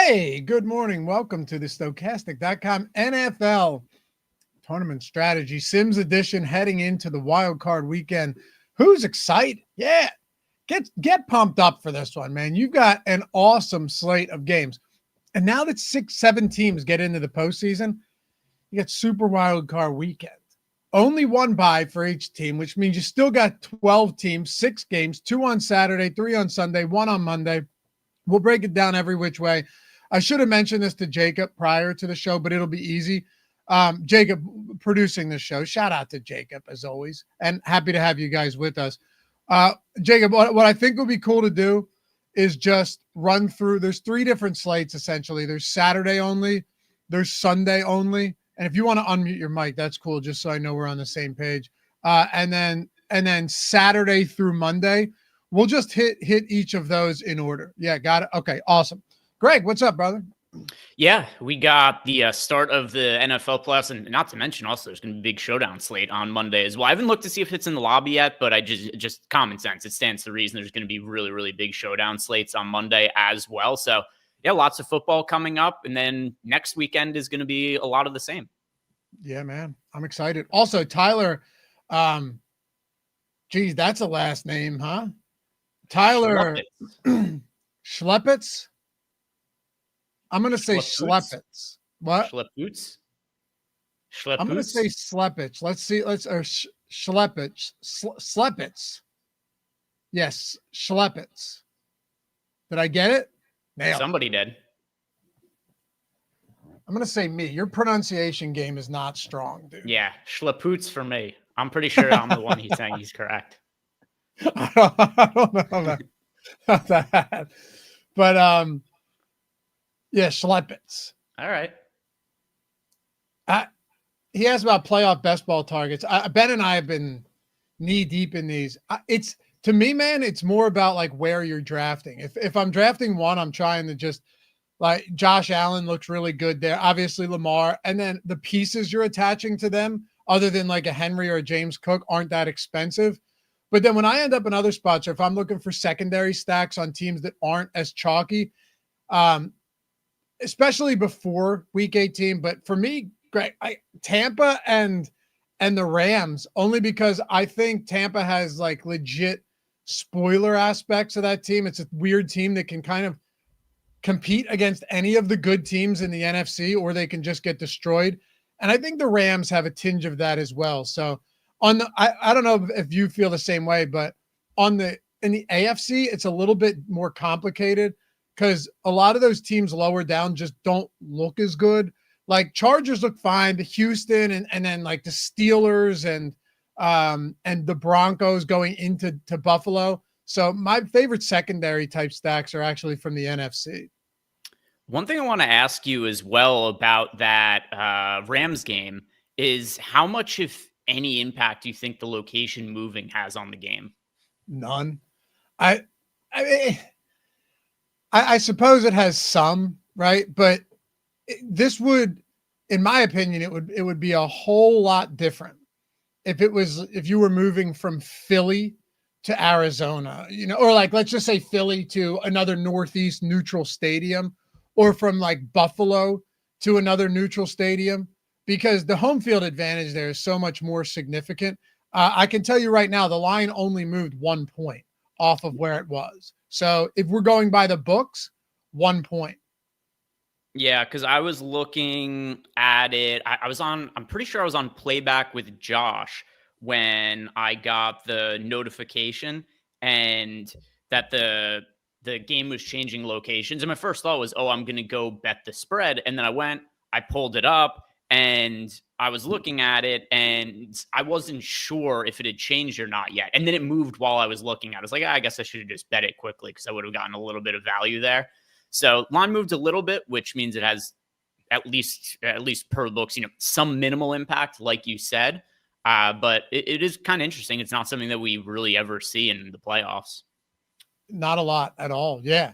Hey, good morning. Welcome to the Stokastic.com NFL Tournament Strategy Sims Edition heading into the Wild Card weekend. Who's excited? Yeah, get pumped up for this one, man. You've got an awesome slate of games. And now that 6-7 teams get into the postseason, you got Super Wild Card weekend. Only one bye for each team, which means you still got 12 teams, 6 games, 2 on Saturday, 3 on Sunday, 1 on Monday. We'll break it down every which way. I should have mentioned this to Jacob prior to the show, but it'll be easy. Jacob producing the show. Shout out to Jacob as always, and happy to have you guys with us. Jacob, what I think would be cool to do is just run through. There's 3 different slates essentially. There's Saturday only, there's Sunday only, and if you want to unmute your mic, that's cool. Just so I know we're on the same page. And then Saturday through Monday. We'll just hit each of those in order. Yeah, got it. Okay, awesome. Greg, what's up, brother? Yeah, we got the start of the NFL playoffs, and not to mention also there's going to be a big showdown slate on Monday as well. I haven't looked to see if it's in the lobby yet, but I just common sense. It stands to reason there's going to be really, really big showdown slates on Monday as well. So, yeah, lots of football coming up, and then next weekend is going to be a lot of the same. Yeah, man, I'm excited. Also, Tyler, geez, that's a last name, huh? Tyler Schleppitz. I'm going to say Schleppitz. What? Schleppitz? I'm going to say Schleppitz. Let's see. Schleppitz. Schleppitz. Yes, Schleppitz. Did I get it? Nailed. Somebody did. I'm going to say me. Your pronunciation game is not strong, dude. Yeah, Schleppitz for me. I'm pretty sure I'm the one he's saying he's correct. I don't know about that. But yeah, Schleppitz. All right. He asked about playoff best ball targets. Ben and I have been knee deep in these. It's to me, man, it's more about like where you're drafting. If I'm drafting one, I'm trying to just like Josh Allen looks really good there. Obviously Lamar, and then the pieces you're attaching to them, other than like a Henry or a James Cook, aren't that expensive. But then when I end up in other spots, or if I'm looking for secondary stacks on teams that aren't as chalky, especially before week 18, but for me, Greg, Tampa and the Rams, only because I think Tampa has like legit spoiler aspects of that team. It's a weird team that can kind of compete against any of the good teams in the NFC, or they can just get destroyed. And I think the Rams have a tinge of that as well. So I don't know if you feel the same way, but in the AFC, it's a little bit more complicated because a lot of those teams lower down just don't look as good. Like Chargers look fine, the Houston and then like the Steelers and the Broncos going into Buffalo. So my favorite secondary type stacks are actually from the NFC. One thing I want to ask you as well about that Rams game is how much, if any, impact do you think the location moving has on the game? None. I suppose it has some, right? But this would, in my opinion, it would be a whole lot different if you were moving from Philly to Arizona, or like, let's just say Philly to another Northeast neutral stadium, or from like Buffalo to another neutral stadium, because the home field advantage there is so much more significant. I can tell you right now, the line only moved 1 point off of where it was. So if we're going by the books, 1 point. Yeah, because I was looking at it. I'm pretty sure I was on playback with Josh when I got the notification and that the game was changing locations. And my first thought was, I'm going to go bet the spread. And then I pulled it up and I was looking at it and I wasn't sure if it had changed or not yet. And then it moved while I was looking at it. I was like, I guess I should have just bet it quickly because I would have gotten a little bit of value there. So line moved a little bit, which means it has at least per looks, some minimal impact, like you said. But it is kind of interesting. It's not something that we really ever see in the playoffs. Not a lot at all. Yeah.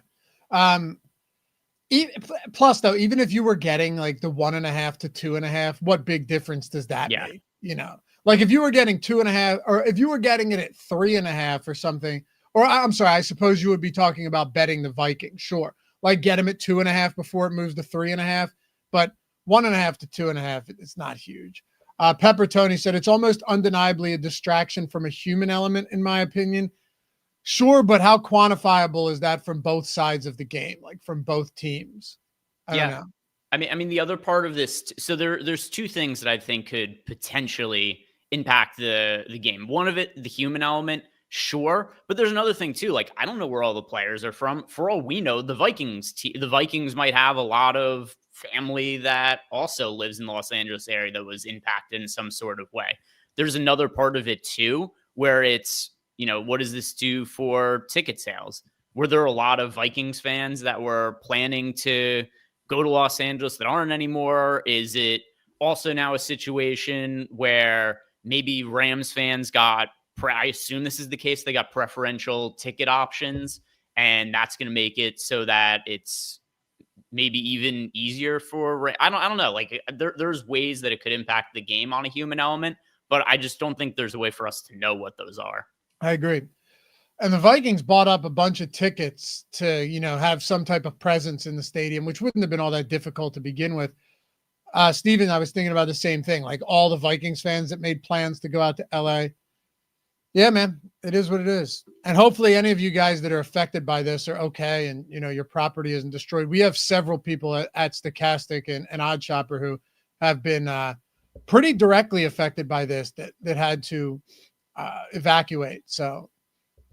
Plus, though, even if you were getting like the 1.5 to 2.5, what big difference does that make? Like if you were getting 2.5, or if you were getting it at 3.5 or something, or I'm sorry, I suppose you would be talking about betting the Vikings. Sure. like get him at 2.5 before it moves to 3.5, but 1.5 to 2.5, it's not huge. Pepper Tony said it's almost undeniably a distraction from a human element, in my opinion. Sure, but how quantifiable is that from both sides of the game, like from both teams? I don't know. I mean, the other part of this, so there's two things that I think could potentially impact the game. One of it, the human element, sure, but there's another thing too. Like, I don't know where all the players are from. For all we know, the Vikings might have a lot of family that also lives in the Los Angeles area that was impacted in some sort of way. There's another part of it too, where it's, what does this do for ticket sales? Were there a lot of Vikings fans that were planning to go to Los Angeles that aren't anymore? Is it also now a situation where maybe Rams fans got, I assume this is the case, they got preferential ticket options, and that's going to make it so that it's maybe even easier for, I don't know. Like there's ways that it could impact the game on a human element, but I just don't think there's a way for us to know what those are. I agree. And the Vikings bought up a bunch of tickets to, have some type of presence in the stadium, which wouldn't have been all that difficult to begin with. Steven, I was thinking about the same thing, like all the Vikings fans that made plans to go out to LA. Yeah, man, it is what it is. And hopefully any of you guys that are affected by this are okay and, your property isn't destroyed. We have several people at Stokastic and Odd Shopper who have been pretty directly affected by this that had to evacuate. So,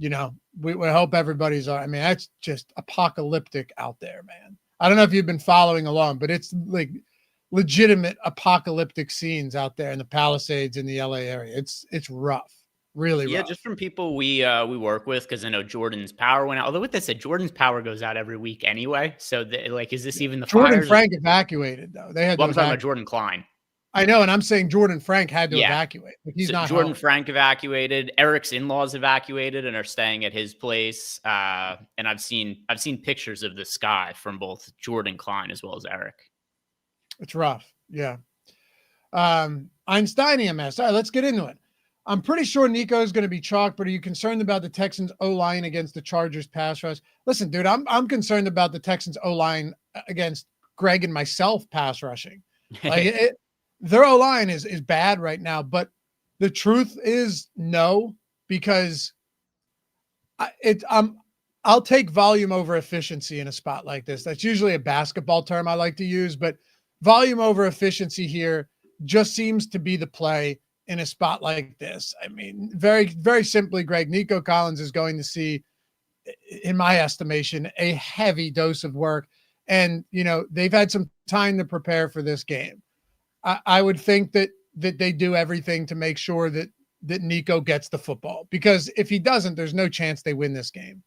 we hope everybody's all right. I mean, that's just apocalyptic out there, man. I don't know if you've been following along, but it's like legitimate apocalyptic scenes out there in the Palisades in the LA area. It's rough, really rough. Yeah, just from people we work with, because I know Jordan's power went out. Although with that said, Jordan's power goes out every week anyway. So, is this even the Jordan fires? Frank evacuated though? They had. Well, I'm talking about Jordan Klein. I know, and I'm saying Jordan Frank had to evacuate. He's not Jordan home. Frank evacuated. Eric's in-laws evacuated and are staying at his place. And I've seen pictures of the sky from both Jordan Klein as well as Eric. It's rough, yeah. Einstein EMS. All right, let's get into it. I'm pretty sure Nico is going to be chalk, but are you concerned about the Texans O-line against the Chargers pass rush? Listen, dude, I'm concerned about the Texans O-line against Greg and myself pass rushing. Like their O-line is bad right now, but the truth is no, because I'll take volume over efficiency in a spot like this. That's usually a basketball term I like to use, but volume over efficiency here just seems to be the play in a spot like this. I mean, very, very simply, Greg, Nico Collins is going to see, in my estimation, a heavy dose of work. And, they've had some time to prepare for this game. I would think that they do everything to make sure that Nico gets the football, because if he doesn't, there's no chance they win this game.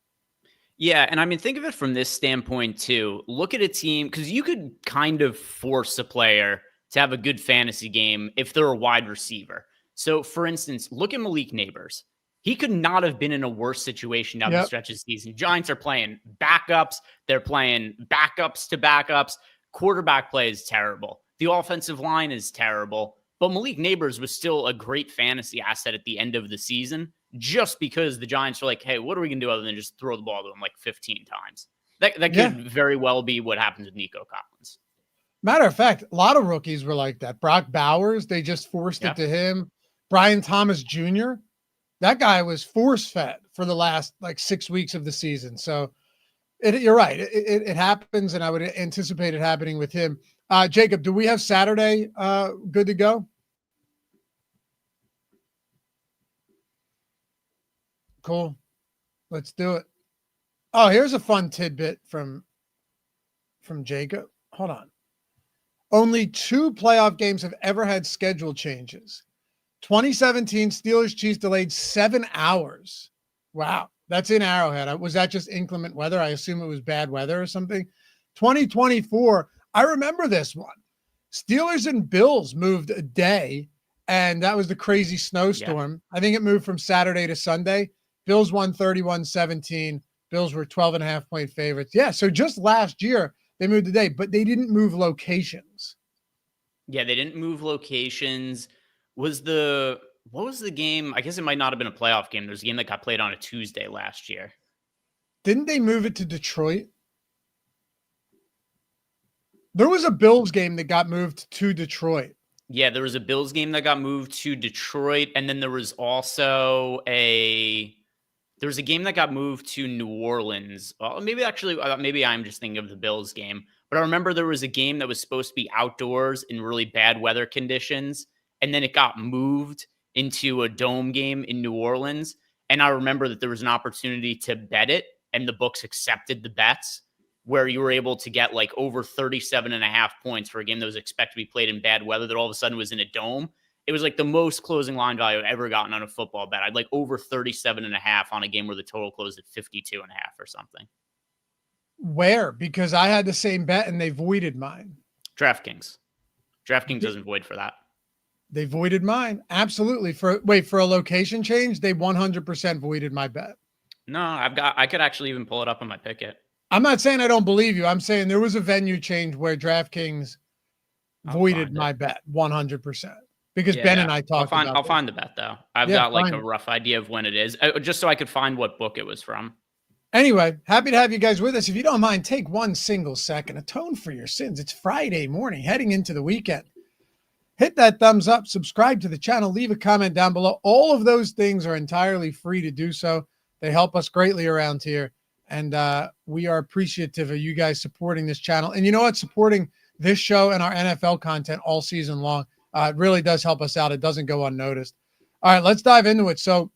Yeah, and I mean, think of it from this standpoint too. Look at a team, because you could kind of force a player to have a good fantasy game if they're a wide receiver. So, for instance, look at Malik Neighbors. He could not have been in a worse situation down the stretch of the season. Giants are playing backups. They're playing backups to backups. Quarterback play is terrible. The offensive line is terrible. But Malik Neighbors was still a great fantasy asset at the end of the season, just because the Giants are like, hey, what are we going to do other than just throw the ball to him like 15 times? That could very well be what happens with Nico Collins. Matter of fact, a lot of rookies were like that. Brock Bowers, they just forced it to him. Brian Thomas Jr., that guy was force-fed for the last 6 weeks of the season. So you're right. It happens, and I would anticipate it happening with him. Jacob, do we have Saturday good to go? Cool. Let's do it. Oh, here's a fun tidbit from Jacob. Hold on. Only 2 playoff games have ever had schedule changes. 2017 Steelers Chiefs delayed 7 hours. Wow. That's in Arrowhead. Was that just inclement weather? I assume it was bad weather or something. 2024. I remember this one. Steelers and Bills moved a day, and that was the crazy snowstorm. Yeah. I think it moved from Saturday to Sunday. Bills won 31-17. Bills were 12.5-point favorites. Yeah, so just last year, they moved the day, but they didn't move locations. Yeah, they didn't move locations. What was the game? I guess it might not have been a playoff game. There was a game that got played on a Tuesday last year. Didn't they move it to Detroit? There was a Bills game that got moved to Detroit. Yeah, there was a Bills game that got moved to Detroit, and then there was also a game that got moved to New Orleans. Well, maybe I'm just thinking of the Bills game, but I remember there was a game that was supposed to be outdoors in really bad weather conditions, and then it got moved into a dome game in New Orleans. And I remember that there was an opportunity to bet it, and the books accepted the bets, where you were able to get like over 37.5 points for a game that was expected to be played in bad weather that all of a sudden was in a dome. It was like the most closing line value I've ever gotten on a football bet. I'd like over 37.5 on a game where the total closed at 52.5 or something. Where? Because I had the same bet and they voided mine. DraftKings doesn't void for that. They voided mine. Absolutely. For a location change, they 100% voided my bet. No, I could actually even pull it up on my Picket. I'm not saying I don't believe you. I'm saying there was a venue change where DraftKings voided my bet 100%. Because Ben and I talked about it. I'll find the bet, though. I've got like a rough idea of when it is, just so I could find what book it was from. Anyway, happy to have you guys with us. If you don't mind, take 1 single second, atone for your sins. It's Friday morning, heading into the weekend. Hit that thumbs up, subscribe to the channel, leave a comment down below. All of those things are entirely free to do so. They help us greatly around here. And we are appreciative of you guys supporting this channel. And you know what? Supporting this show and our NFL content all season long. It really does help us out. It doesn't go unnoticed. All right, let's dive into it. So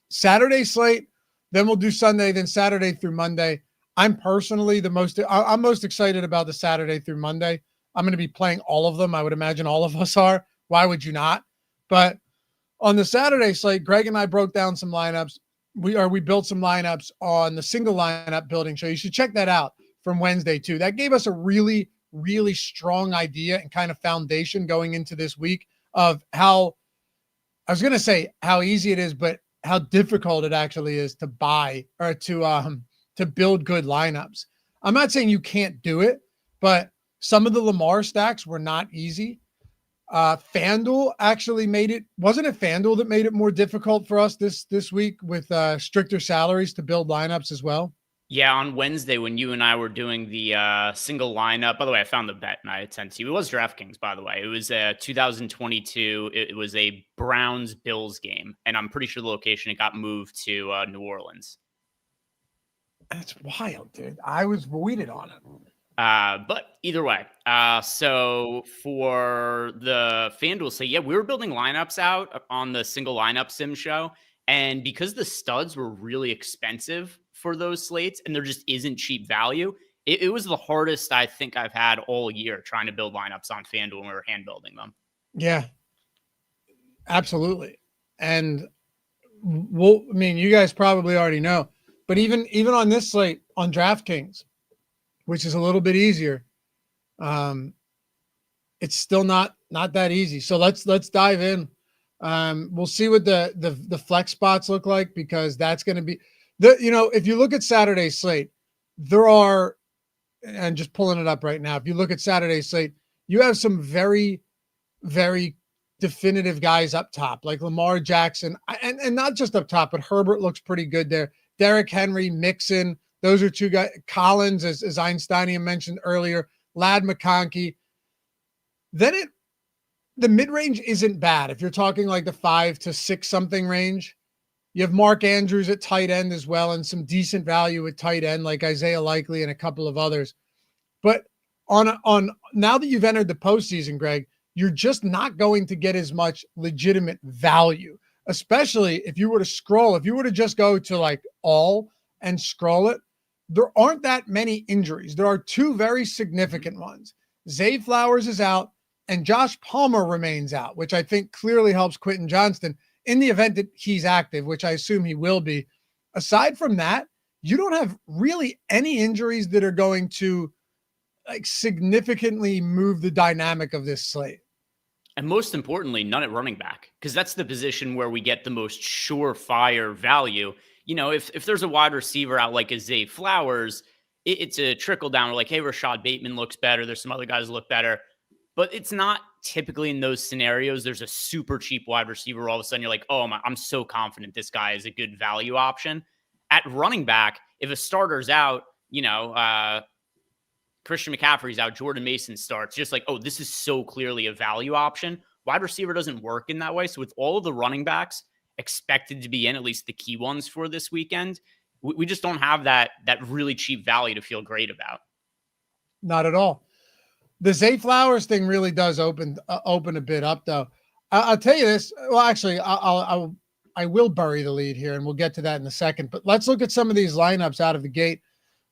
Saturday slate, then we'll do Sunday, then Saturday through Monday. I'm personally I'm most excited about the Saturday through Monday. I'm going to be playing all of them. I would imagine all of us are. Why would you not? But on the Saturday slate, Greg and I broke down some lineups. We built some lineups on the single lineup building show. You should check that out from Wednesday too. That gave us a really, really strong idea and kind of foundation going into this week of how easy it is, but how difficult it actually is to buy or to build good lineups. I'm not saying you can't do it, but some of the Lamar stacks were not easy. FanDuel actually wasn't it FanDuel that made it more difficult for us this week with stricter salaries to build lineups as well? Yeah, on Wednesday when you and I were doing the single lineup, by the way, I found the bet and I had sent to you. It was DraftKings, by the way. It was 2022. It was a Browns-Bills game, and I'm pretty sure the location, it got moved to New Orleans. That's wild, dude. I was voided on it. But either way, so for the FanDuel say, yeah, we were building lineups out on the single lineup sim show. And because the studs were really expensive for those slates and there just isn't cheap value, it was the hardest I think I've had all year trying to build lineups on FanDuel when we were hand building them. Yeah, absolutely. And you guys probably already know, but even on this slate on DraftKings, which is a little bit easier, it's still not that easy. So let's dive in. We'll see what the flex spots look like, because that's going to be if you look at Saturday's slate, there are, and just pulling it up right now, if you look at Saturday's slate, you have some very, very definitive guys up top, like Lamar Jackson, and not just up top, but Herbert looks pretty good there. Derrick Henry, Mixon, those are two guys. Collins, as Einsteinian mentioned earlier, Ladd McConkey. Then the mid-range isn't bad. If you're talking like the 5 to 6 something range, you have Mark Andrews at tight end as well, and some decent value at tight end like Isaiah Likely and a couple of others. But on now that you've entered the postseason, Greg, you're just not going to get as much legitimate value, especially if you were to just go to like all and scroll it. There aren't that many injuries. There are 2 very significant ones. Zay Flowers is out and Josh Palmer remains out, which I think clearly helps Quentin Johnston in the event that he's active, which I assume he will be. Aside from that, you don't have really any injuries that are going to like significantly move the dynamic of this slate. And most importantly, none at running back, because that's the position where we get the most surefire value. If there's a wide receiver out like a Zay Flowers, it's a trickle down. We're like, hey, Rashad Bateman looks better. There's some other guys that look better. But it's not typically in those scenarios. There's a super cheap wide receiver. All of a sudden, you're like, oh, I'm so confident this guy is a good value option. At running back, if a starter's out, Christian McCaffrey's out, Jordan Mason starts, just like, oh, this is so clearly a value option. Wide receiver doesn't work in that way. So with all of the running backs expected to be in, at least the key ones for this weekend, we just don't have that really cheap value to feel great about. Not at all. The Zay Flowers thing really does open a bit up, though. I'll tell you this. Well, actually, I will bury the lead here, and we'll get to that in a second. But let's look at some of these lineups out of the gate.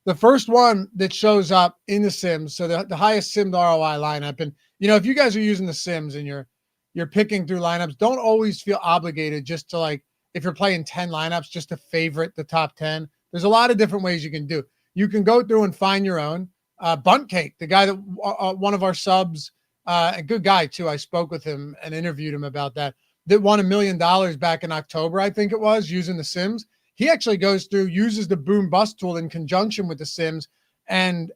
The first one that shows up in the Sims, so the highest Simmed ROI lineup, and if you guys are using the Sims and you're picking through lineups, don't always feel obligated just to, like, if you're playing 10 lineups, just to favorite the top 10. There's a lot of different ways you can do. You can go through and find your own. Bunt Cake, the guy that one of our subs, a good guy too. I spoke with him and interviewed him about that won $1 million back in October, I think it was, using the Sims. He actually goes through, uses the boom bust tool in conjunction with the Sims and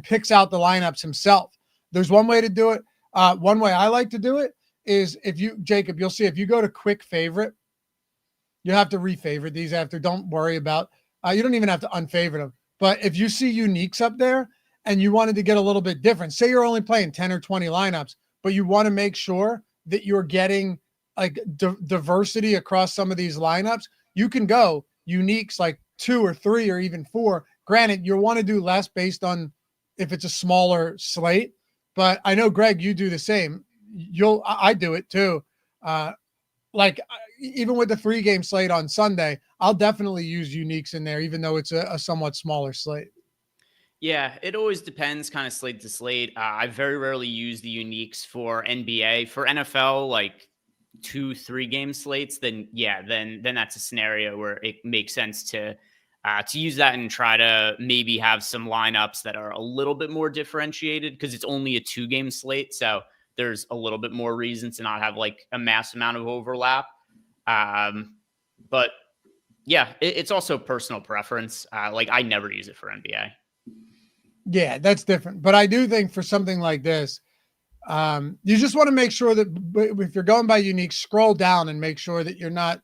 picks out the lineups himself. There's one way to do it. One way I like to do it is Jacob, you'll see if you go to quick favorite, you have to refavorite these after. Don't worry about, you don't even have to unfavorite them. But if you see uniques up there and you wanted to get a little bit different, say you're only playing 10 or 20 lineups, but you want to make sure that you're getting like diversity across some of these lineups, you can go uniques like 2 or 3 or even 4. Granted, you'll want to do less based on if it's a smaller slate, but I know, Greg, you do the same. I do it too. Like even with the 3-game slate on Sunday, I'll definitely use uniques in there, even though it's a somewhat smaller slate. Yeah, it always depends kind of slate to slate. I very rarely use the uniques for NBA. For NFL, like 2-3 game slates, then that's a scenario where it makes sense to use that and try to maybe have some lineups that are a little bit more differentiated because it's only a 2-game slate. So there's a little bit more reason to not have like a mass amount of overlap. But yeah, it's also personal preference. Like I never use it for NBA. Yeah, that's different. But I do think for something like this, you just want to make sure that if you're going by unique, scroll down and make sure that you're not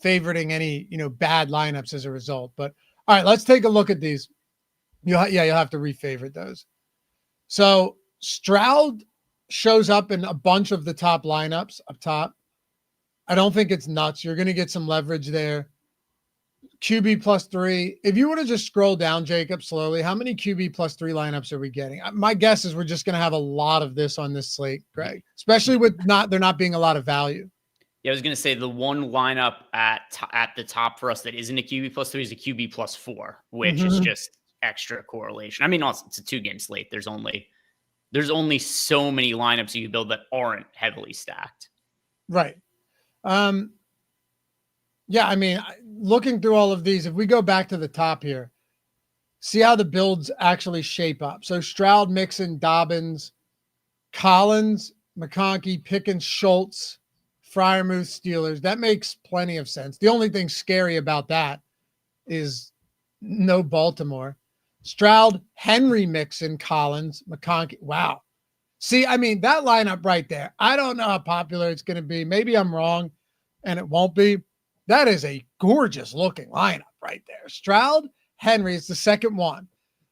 favoriting any, bad lineups as a result. But all right, let's take a look at these. You'll have to refavorite those. So Stroud shows up in a bunch of the top lineups up top. I don't think it's nuts. You're going to get some leverage there. QB +3. If you were to just scroll down, Jacob, slowly, how many QB +3 lineups are we getting? My guess is we're just going to have a lot of this on this slate, Greg, especially with there not being a lot of value. Yeah, I was going to say the one lineup at the top for us that isn't a QB +3 is a QB +4, which is just extra correlation. I mean, also, it's a 2-game slate. There's only so many lineups you can build that aren't heavily stacked. Right. Yeah, I mean, looking through all of these, if we go back to the top here, see how the builds actually shape up. So Stroud, Mixon, Dobbins, Collins, McConkey, Pickens, Schultz, Freiermuth, Steelers. That makes plenty of sense. The only thing scary about that is no Baltimore. Stroud, Henry, Mixon, Collins, McConkey. Wow. See, I mean, that lineup right there, I don't know how popular it's going to be. Maybe I'm wrong and it won't be. That is a gorgeous looking lineup right there. Stroud, Henry is the second one.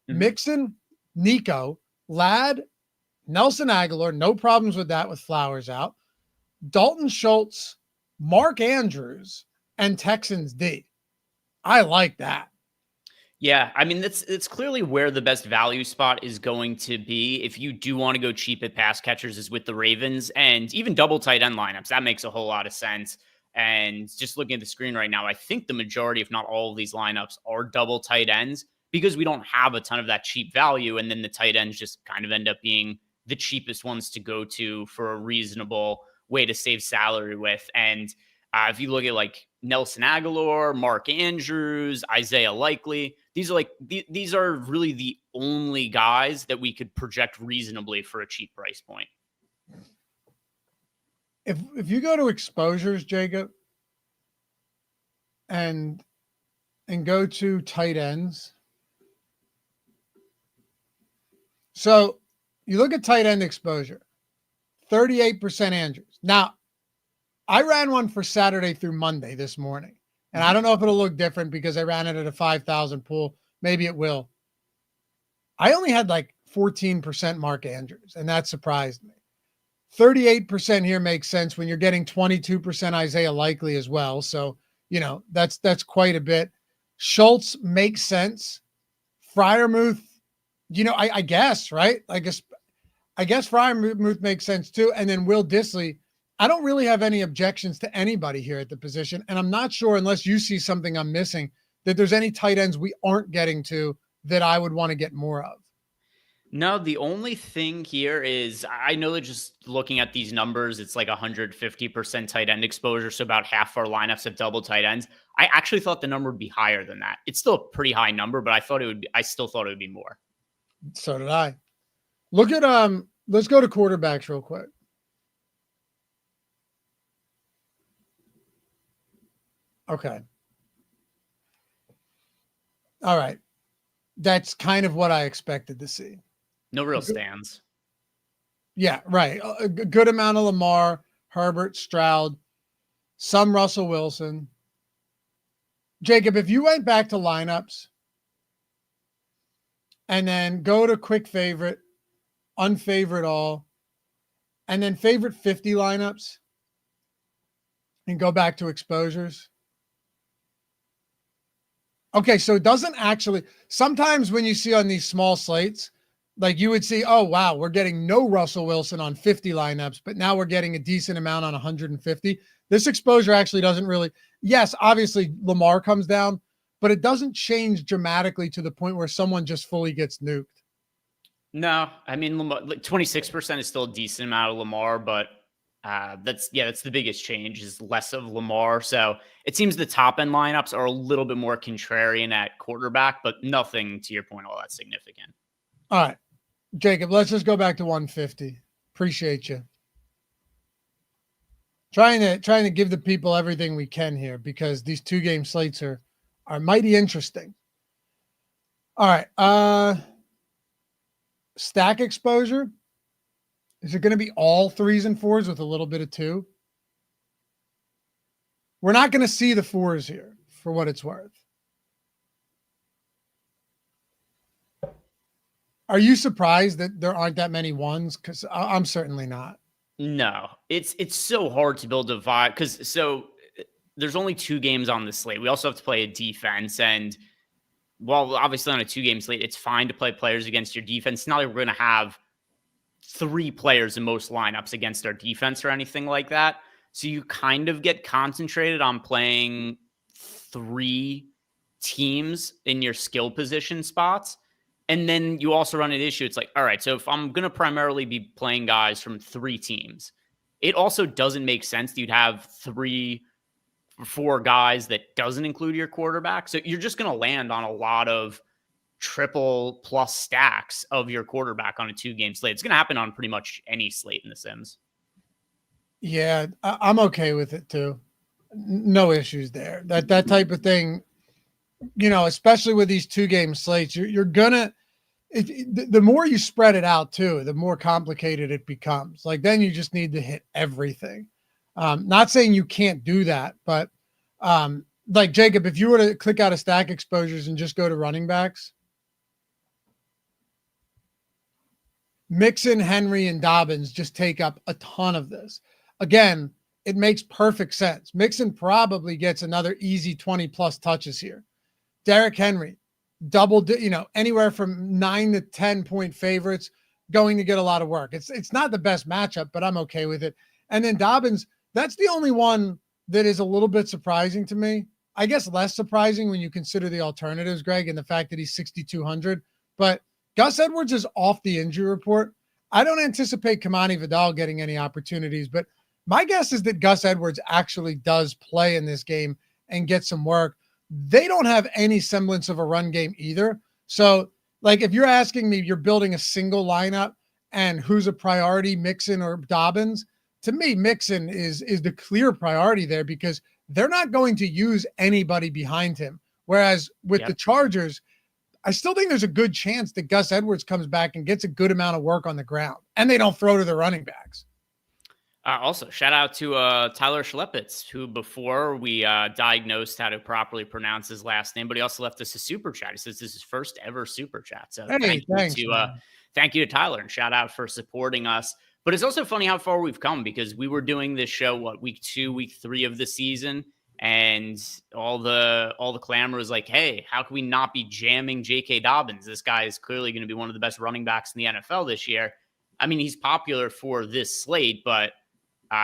Mm-hmm. Mixon, Nico, Ladd, Nelson Aguilar. No problems with that with Flowers out. Dalton Schultz, Mark Andrews, and Texans D. I like that. Yeah, I mean, it's clearly where the best value spot is going to be. If you do want to go cheap at pass catchers is with the Ravens and even double tight end lineups. That makes a whole lot of sense. And just looking at the screen right now, I think the majority, if not all of these lineups are double tight ends because we don't have a ton of that cheap value. And then the tight ends just kind of end up being the cheapest ones to go to for a reasonable way to save salary with. And if you look at like Nelson Aguilar, Mark Andrews, Isaiah Likely, these are really the only guys that we could project reasonably for a cheap price point. If you go to exposures, Jacob, and go to tight ends, so you look at tight end exposure, 38% Andrews. Now, I ran one for Saturday through Monday this morning, and I don't know if it'll look different because I ran it at a 5,000 pool. Maybe it will. I only had like 14% Mark Andrews, and that surprised me. 38% here makes sense when you're getting 22% Isaiah Likely as well. So, that's quite a bit. Schultz makes sense. Freiermuth, I guess, right? I guess Freiermuth makes sense too. And then Will Dissly, I don't really have any objections to anybody here at the position. And I'm not sure, unless you see something I'm missing, that there's any tight ends we aren't getting to that I would want to get more of. No, the only thing here is I know that just looking at these numbers, it's like 150% tight end exposure. So about half our lineups have double tight ends. I actually thought the number would be higher than that. It's still a pretty high number, but I still thought it would be more. So did I. Look at, let's go to quarterbacks real quick. Okay. All right. That's kind of what I expected to see. No real stands. Yeah, right. A good amount of Lamar, Herbert, Stroud, some Russell Wilson. Jacob, if you went back to lineups and then go to quick favorite, unfavorite all, and then favorite 50 lineups and go back to exposures. Okay, so it doesn't actually, sometimes when you see on these small slates, like you would see, oh, wow, we're getting no Russell Wilson on 50 lineups, but now we're getting a decent amount on 150. This exposure actually doesn't really, yes, obviously Lamar comes down, but it doesn't change dramatically to the point where someone just fully gets nuked. No, I mean, Lamar, like 26% is still a decent amount of Lamar, but that's the biggest change is less of Lamar. So it seems the top end lineups are a little bit more contrarian at quarterback, but nothing to your point all that significant. All right, Jacob, let's just go back to 150. Appreciate you. Trying to give the people everything we can here because these 2-game slates are mighty interesting. All right, stack exposure. Is it going to be all 3s and 4s with a little bit of 2? We're not going to see the 4s here for what it's worth. Are you surprised that there aren't that many 1s? Because I'm certainly not. No, it's so hard to build a vibe because there's only 2 games on the slate. We also have to play a defense, and while obviously on a 2-game slate, it's fine to play players against your defense. It's not like we're going to have 3 players in most lineups against our defense or anything like that. So you kind of get concentrated on playing 3 teams in your skill position spots. And then you also run an issue. It's like, all right, so if I'm going to primarily be playing guys from 3 teams, it also doesn't make sense that you'd have 3 or 4 guys that doesn't include your quarterback. So you're just going to land on a lot of triple plus stacks of your quarterback on a 2-game slate. It's going to happen on pretty much any slate in The Sims. Yeah, I'm okay with it too. No issues there. That type of thing, especially with these 2-game slates, you're gonna, the more you spread it out too, the more complicated it becomes. Like then you just need to hit everything. Not saying you can't do that, but like Jacob, if you were to click out of stack exposures and just go to running backs, Mixon, Henry, and Dobbins just take up a ton of this. Again, it makes perfect sense. Mixon probably gets another easy 20 plus touches here. Derrick Henry, anywhere from 9 to 10 point favorites, going to get a lot of work. It's not the best matchup, but I'm okay with it. And then Dobbins, that's the only one that is a little bit surprising to me. I guess less surprising when you consider the alternatives, Greg, and the fact that he's 6,200. But Gus Edwards is off the injury report. I don't anticipate Kamani Vidal getting any opportunities, but my guess is that Gus Edwards actually does play in this game and get some work. They don't have any semblance of a run game either. So, like, if you're asking me, you're building a single lineup and who's a priority, Mixon or Dobbins, to me, Mixon is the clear priority there because they're not going to use anybody behind him. Whereas with the Chargers, I still think there's a good chance that Gus Edwards comes back and gets a good amount of work on the ground and they don't throw to the running backs. Also, shout out to Tyler Schlepitz, who before we diagnosed how to properly pronounce his last name, but he also left us a super chat. He says this is his first ever super chat. So hey, thank you to Tyler and shout out for supporting us. But it's also funny how far we've come because we were doing this show, week 2, week 3 of the season. And all the clamor was like, hey, how can we not be jamming J.K. Dobbins? This guy is clearly going to be one of the best running backs in the NFL this year. I mean, he's popular for this slate, but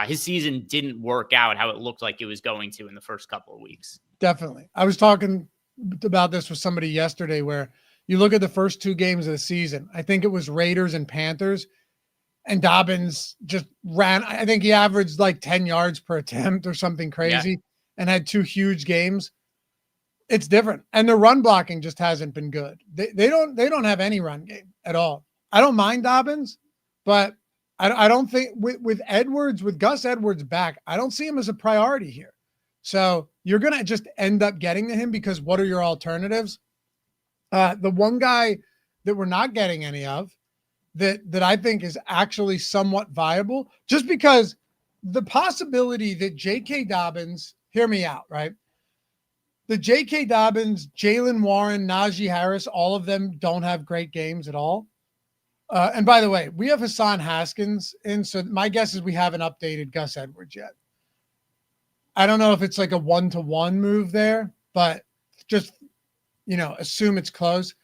his season didn't work out how it looked like it was going to in the first couple of weeks. Definitely. I was talking about this with somebody yesterday where you look at the first 2 games of the season. I think it was Raiders and Panthers, and Dobbins just ran. I think he averaged like 10 yards per attempt or something crazy. Yeah. And had 2 huge games. It's different. And the run blocking just hasn't been good. They don't have any run game at all. I don't mind Dobbins, but I don't think with Gus Edwards back, I don't see him as a priority here. So you're going to just end up getting to him because what are your alternatives? The one guy that we're not getting any of that I think is actually somewhat viable, just because the possibility that J.K. Dobbins, hear me out, right? The J.K. Dobbins, Jaylen Warren, Najee Harris, all of them don't have great games at all. And by the way, we have Hassan Haskins in, so my guess is we haven't updated Gus Edwards yet. I don't know if it's like a 1-to-1 move there, but just, assume it's close.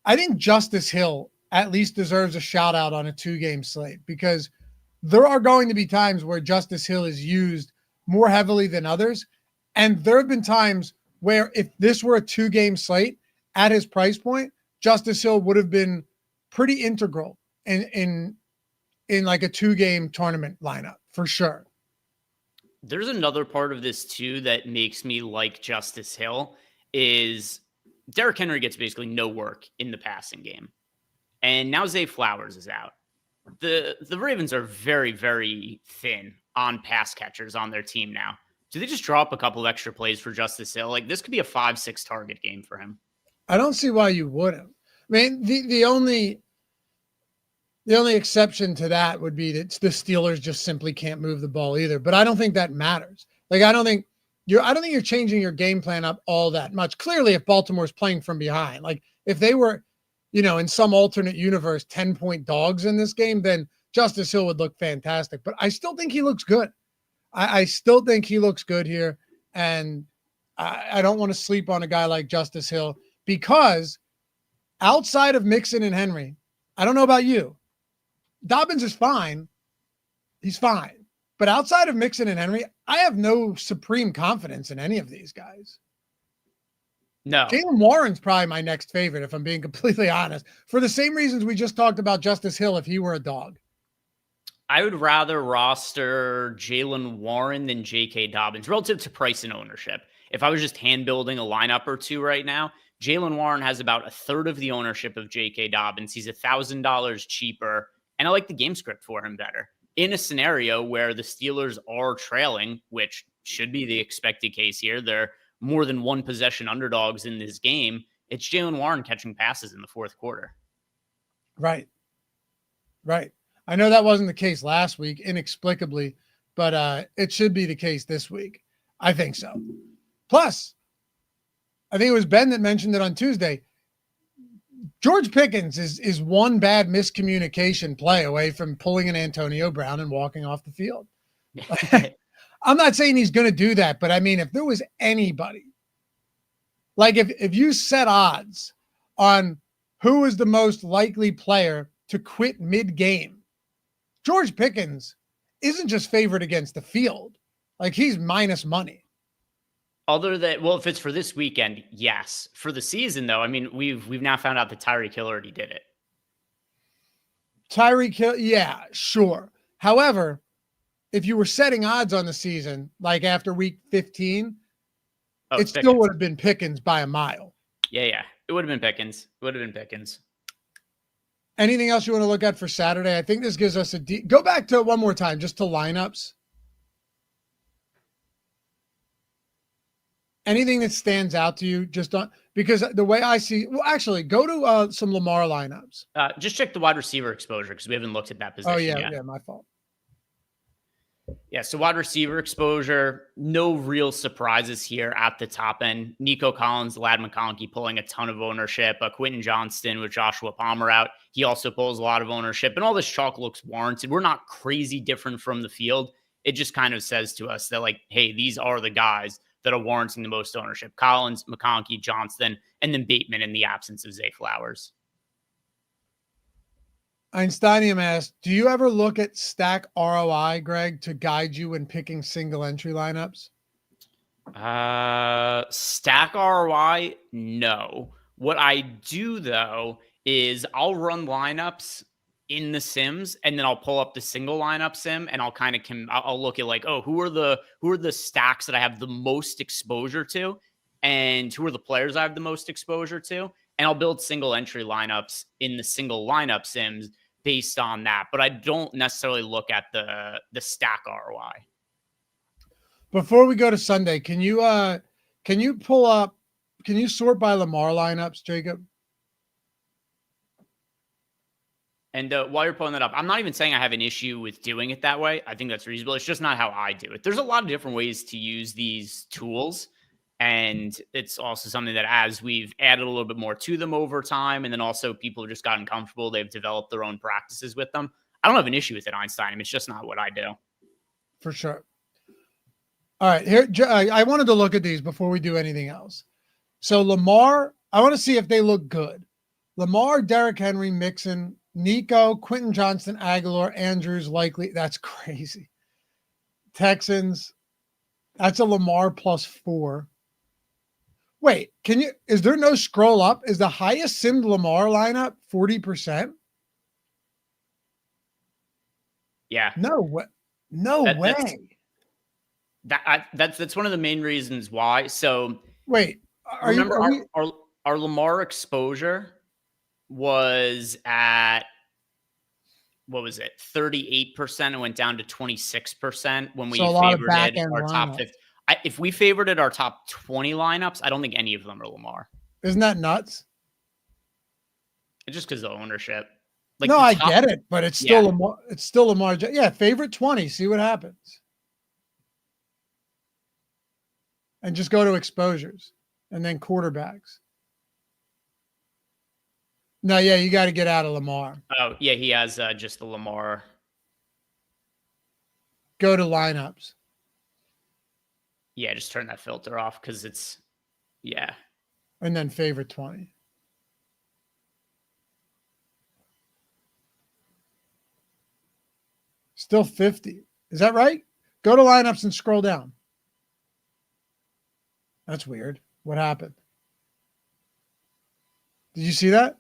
I think Justice Hill at least deserves a shout out on a 2-game slate because there are going to be times where Justice Hill is used more heavily than others. And there have been times where if this were a 2-game slate at his price point, Justice Hill would have been pretty integral in like a 2-game tournament lineup for sure. There's another part of this too that makes me like Justice Hill is Derrick Henry gets basically no work in the passing game. And now Zay Flowers is out. The Ravens are very, very thin on pass catchers on their team now. Do they just draw up a couple of extra plays for Justice Hill? Like this could be a 5-6 target game for him. I don't see why you wouldn't. I mean, the only exception to that would be that the Steelers just simply can't move the ball either. But I don't think that matters. Like I don't think you're changing your game plan up all that much. Clearly, if Baltimore's playing from behind, like if they were, in some alternate universe, 10-point dogs in this game, then Justice Hill would look fantastic. But I still think he looks good. I still think he looks good here. And I don't want to sleep on a guy like Justice Hill because outside of Mixon and Henry, I don't know about you. Dobbins is fine. He's fine. But outside of Mixon and Henry, I have no supreme confidence in any of these guys. No. Jaylen Warren's probably my next favorite, if I'm being completely honest, for the same reasons we just talked about Justice Hill if he were a dog. I would rather roster Jaylen Warren than J.K. Dobbins relative to price and ownership. If I was just hand building a lineup or two right now, Jaylen Warren has about a third of the ownership of J.K. Dobbins. He's $1,000 cheaper, and I like the game script for him better. In a scenario where the Steelers are trailing, which should be the expected case here, they're more than one possession underdogs in this game. It's Jaylen Warren catching passes in the fourth quarter. Right. I know that wasn't the case last week, inexplicably, but it should be the case this week. I think so. Plus, I think it was Ben that mentioned it on Tuesday. George Pickens is one bad miscommunication play away from pulling an Antonio Brown and walking off the field. I'm not saying he's going to do that, but I mean, if there was anybody, like if you set odds on who is the most likely player to quit mid-game, George Pickens isn't just favored against the field. Like he's minus money. Other than, well, if it's for this weekend, yes. For the season, though, I mean, we've now found out that Tyreek Hill already did it. Tyreek Hill, yeah, sure. However, if you were setting odds on the season, like after week 15, it still would have been Pickens by a mile. Yeah. It would have been Pickens. Anything else you want to look at for Saturday? I think this gives us go back to it one more time, just to lineups. Anything that stands out to you, just on because the way I see, well, actually, go to some Lamar lineups. Just check the wide receiver exposure because we haven't looked at that position yet. Yeah, my fault. Yeah, so wide receiver exposure, no real surprises here at the top end. Nico Collins, Lad McConkey pulling a ton of ownership. Quentin Johnston with Joshua Palmer out, he also pulls a lot of ownership. And all this chalk looks warranted. We're not crazy different from the field. It just kind of says to us that, like, hey, these are the guys that are warranting the most ownership. Collins, McConkey, Johnston, and then Bateman in the absence of Zay Flowers. Einsteinium asked, do you ever look at stack ROI, Greg, to guide you when picking single entry lineups? Stack ROI, no. What I do though is I'll run lineups in the sims, and then I'll pull up the single lineup sim, and I'll kind of I'll look at like, oh, who are the stacks that I have the most exposure to, and who are the players I have the most exposure to, and I'll build single entry lineups in the single lineup sims based on that. But I don't necessarily look at the stack ROI. Before we go to Sunday, can you sort by Lamar lineups, Jacob? And while you're pulling that up, I'm not even saying I have an issue with doing it that way. I think that's reasonable. It's just not how I do it. There's a lot of different ways to use these tools. And it's also something that as we've added a little bit more to them over time, and then also people have just gotten comfortable, they've developed their own practices with them. I don't have an issue with it, Einstein. I mean, it's just not what I do. For sure. All right, here I wanted to look at these before we do anything else. So Lamar, I want to see if they look good. Lamar, Derrick Henry, Mixon, Nico, Quentin Johnston, Aguilar, Andrews, likely. That's crazy. Texans, that's a Lamar +4. Wait, is there no scroll up? Is the highest simmed Lamar lineup 40%? Yeah. No way. No way. That's one of the main reasons why. So wait, our Lamar exposure was at, what was it, 38%? It went down to 26% when we favored our top 50. If we favored our top 20 lineups, I don't think any of them are Lamar. Isn't that nuts? It's just because of ownership. Like, no, I get it, but it's still Lamar. It's still Lamar. Yeah, favorite 20. See what happens. And just go to exposures and then quarterbacks. No, yeah, you got to get out of Lamar. Oh, yeah, he has just the Lamar. Go to lineups. Yeah, just turn that filter off because it's, yeah. And then favorite 20. Still 50. Is that right? Go to lineups and scroll down. That's weird. What happened? Did you see that?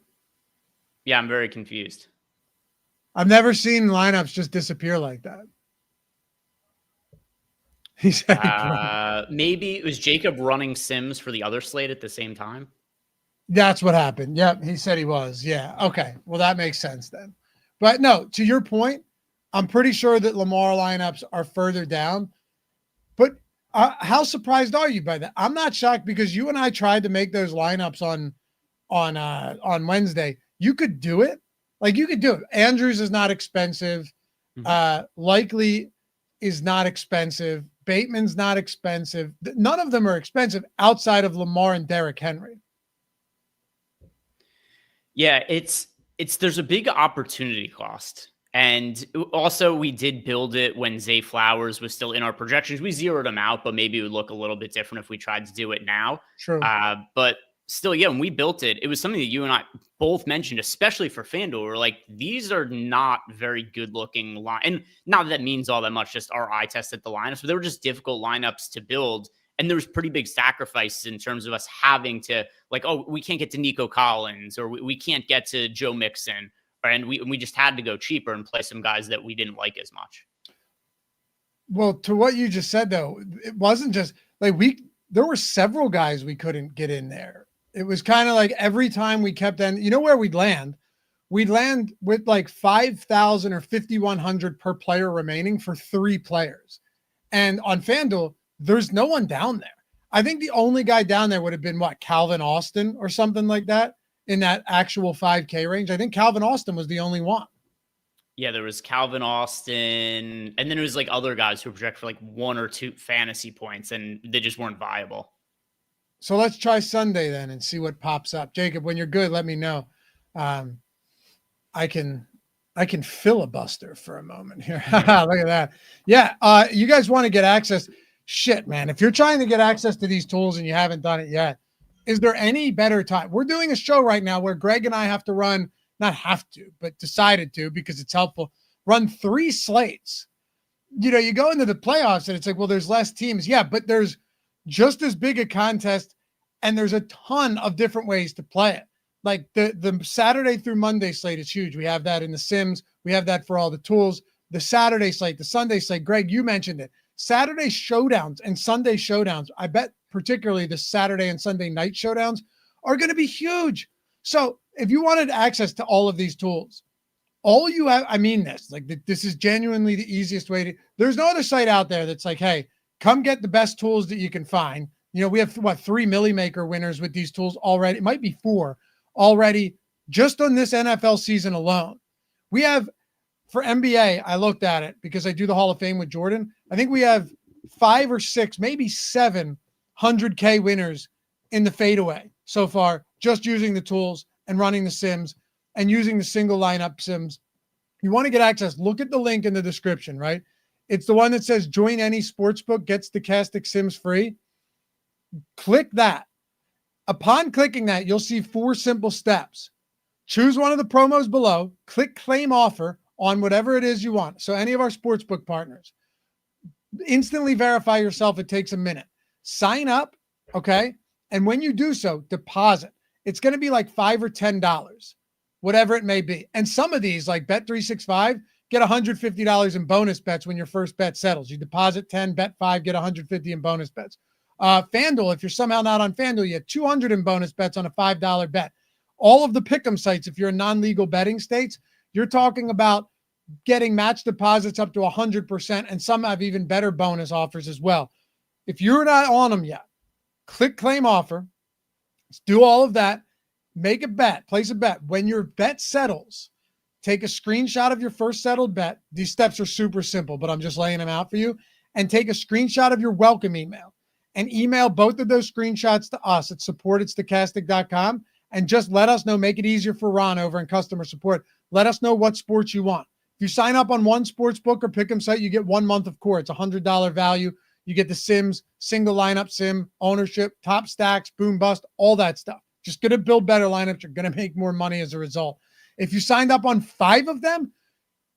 Yeah, I'm very confused. I've never seen lineups just disappear like that. He said maybe it was Jacob running sims for the other slate at the same time. That's what happened. Yep, he said he was. Yeah. Okay. Well, that makes sense then. But no, to your point, I'm pretty sure that Lamar lineups are further down. But how surprised are you by that? I'm not shocked because you and I tried to make those lineups on Wednesday. You could do it. Like, you could do it. Andrews is not expensive. Likely is not expensive. Bateman's not expensive. None of them are expensive outside of Lamar and Derrick Henry. Yeah, there's a big opportunity cost. And also, we did build it when Zay Flowers was still in our projections. We zeroed him out, but maybe it would look a little bit different if we tried to do it now. True. But still, yeah, when we built it, it was something that you and I both mentioned, especially for FanDuel. We're like, these are not very good looking line. And not that means all that much, just our eye test at the lineups, but they were just difficult lineups to build. And there was pretty big sacrifices in terms of us having to, like, oh, we can't get to Nico Collins, or we can't get to Joe Mixon. And we just had to go cheaper and play some guys that we didn't like as much. Well, to what you just said, though, it wasn't just like there were several guys we couldn't get in there. It was kind of like every time we kept in, you know where we'd land? We'd land with like 5,000 or 5,100 per player remaining for 3 players. And on FanDuel, there's no one down there. I think the only guy down there would have been Calvin Austin or something like that in that actual 5K range. I think Calvin Austin was the only one. Yeah, there was Calvin Austin, and then it was like other guys who project for like 1 or 2 fantasy points, and they just weren't viable. So let's try Sunday then and see what pops up. Jacob, when you're good, let me know. I can filibuster for a moment here. Look at that. Yeah, you guys want to get access. Shit, man. If you're trying to get access to these tools and you haven't done it yet, is there any better time? We're doing a show right now where Greg and I have to run, not have to, but decided to because it's helpful, run 3 slates. You know, you go into the playoffs and it's like, well, there's less teams. Yeah, but there's just as big a contest and there's a ton of different ways to play it. Like the Saturday through Monday slate is huge. We have that in the Sims. We have that for all the tools. The Saturday slate, the Sunday slate, Greg, you mentioned it. Saturday showdowns and Sunday showdowns, I bet particularly the Saturday and Sunday night showdowns are going to be huge. So if you wanted access to all of these tools, all you have, I mean this, like this is genuinely the easiest way to, there's no other site out there that's like, hey, come get the best tools that you can find. You know, we have 3 Millie Maker winners with these tools already. It might be 4 already just on this NFL season alone. We have, for NBA, I looked at it because I do the Hall of Fame with Jordan. I think we have 5 or 6, maybe 7 100K winners in the fadeaway so far, just using the tools and running the Sims and using the single lineup Sims. You want to get access, look at the link in the description, right? It's the one that says join any sportsbook, gets Stokastic Sims free. Click that. Upon clicking that, you'll see 4 simple steps. Choose one of the promos below, click claim offer on whatever it is you want. So any of our sportsbook partners, instantly verify yourself. It takes a minute. Sign up, okay? And when you do so, deposit. It's going to be like $5 or $10, whatever it may be. And some of these, like Bet365, get $150 in bonus bets when your first bet settles. You deposit 10, bet 5, get $150 in bonus bets. FanDuel, if you're somehow not on FanDuel, you get $200 in bonus bets on a $5 bet. All of the pick'em sites, if you're in non-legal betting states, you're talking about getting match deposits up to 100%, and some have even better bonus offers as well. If you're not on them yet, click claim offer. Let's do all of that. Make a bet, place a bet. When your bet settles, take a screenshot of your first settled bet. These steps are super simple, but I'm just laying them out for you. And take a screenshot of your welcome email and email both of those screenshots to us at support@stokastic.com. And just let us know, make it easier for Ron over in customer support. Let us know what sports you want. If you sign up on one sports book or pick'em site, you get 1 month of core. It's $100 value. You get the Sims, single lineup Sim, ownership, top stacks, boom bust, all that stuff. Just going to build better lineups. You're going to make more money as a result. If you signed up on 5 of them,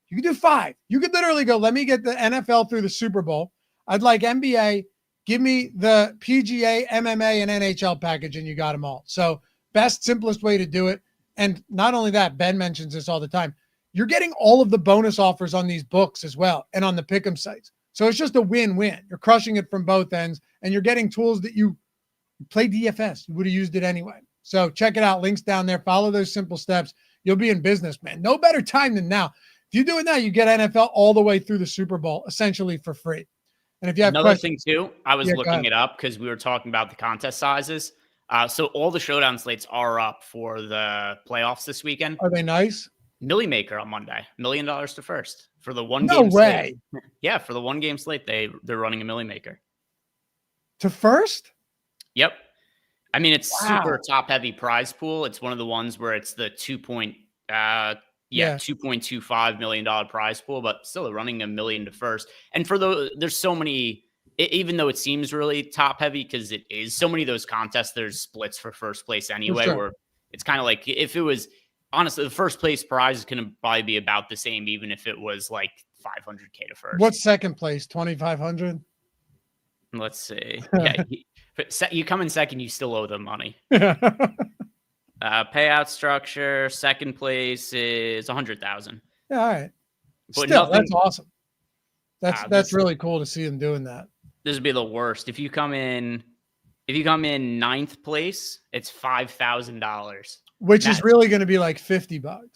you can do 5. You could literally go, let me get the NFL through the Super Bowl. I'd like NBA. Give me the PGA, MMA, and NHL package, and you got them all. So best, simplest way to do it. And not only that, Ben mentions this all the time. You're getting all of the bonus offers on these books as well and on the pick'em sites. So it's just a win-win. You're crushing it from both ends, and you're getting tools that you play DFS. You would have used it anyway. So check it out. Links down there. Follow those simple steps. You'll be in business, man. No better time than now. If you do it now, you get NFL all the way through the Super Bowl, essentially for free. And if you have another questions, thing too, I was looking it up because we were talking about the contest sizes. So all the showdown slates are up for the playoffs this weekend. Are they nice? Millie Maker on Monday, $1 million to first for the one No game way. slate. Yeah, for the 1 game slate, they're running a Millie Maker To first? Yep. I mean, it's super top heavy prize pool. It's one of the ones where it's the $2.25 million prize pool, but still they're running $1 million to first. And for there's so many, even though it seems really top heavy, because it is so many of those contests, there's splits for first place anyway, where it's kind of like, if it was honestly the first place prize is going to probably be about the same, even if it was like $500K to first. What's second place? 2,500. Let's see. Yeah. You come in second, you still owe them money. Payout structure, second place is 100,000. Yeah, all right. But still, that's awesome. That's really cool to see them doing that. This would be the worst. If you come in 9th place, it's $5,000. Which is really going to be like $50.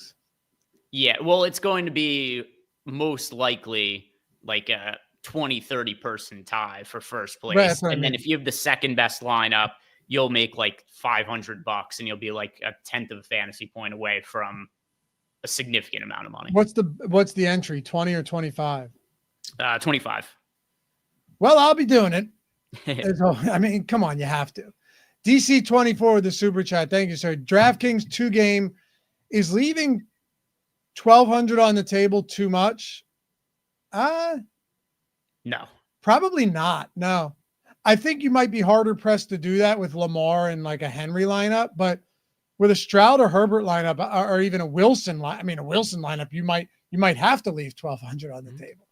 Yeah, well, it's going to be most likely like a 20-30 person tie for first place. And then if you have the second best lineup, you'll make like $500 and you'll be like a tenth of a fantasy point away from a significant amount of money. What's the entry? 20 or 25? 25. Well, I'll be doing it. I mean, come on, you have to. DC24 with the super chat. Thank you, sir. DraftKings 2-game is leaving 1,200 on the table too much? No. Probably not. No. I think you might be harder pressed to do that with Lamar and like a Henry lineup, but with a Stroud or Herbert lineup, or even a Wilson lineup, you might have to leave 1,200 on the table.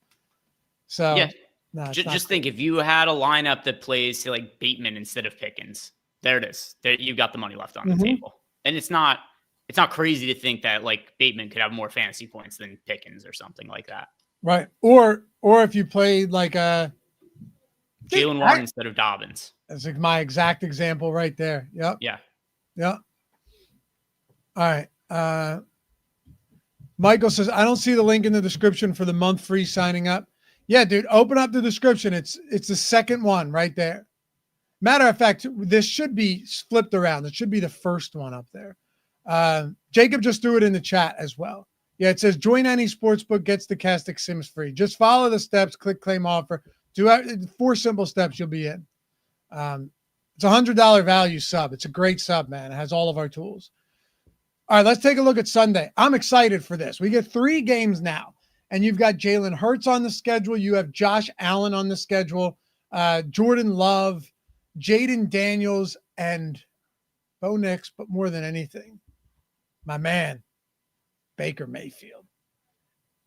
So yeah, no, just think if you had a lineup that plays say, like Bateman instead of Pickens, there it is. There you got the money left on the table, and it's not crazy to think that like Bateman could have more fantasy points than Pickens or something like that. Right. Or if you played like a Jalen Warren instead of Dobbins. That's like my exact example right there. Yep. Yeah. Yep. All right. Michael says, I don't see the link in the description for the month free signing up. Yeah, dude, open up the description. It's the second one right there. Matter of fact, this should be flipped around. It should be the first one up there. Jacob just threw it in the chat as well. Yeah, it says join any sportsbook, gets the Stokastic Sims free. Just follow the steps, click claim offer. Do 4 simple steps, you'll be in. It's a $100 value sub. It's a great sub, man. It has all of our tools. All right, let's take a look at Sunday. I'm excited for this. We get 3 games now, and you've got Jalen Hurts on the schedule. You have Josh Allen on the schedule, Jordan Love, Jaden Daniels, and Bo Nix, but more than anything, my man, Baker Mayfield.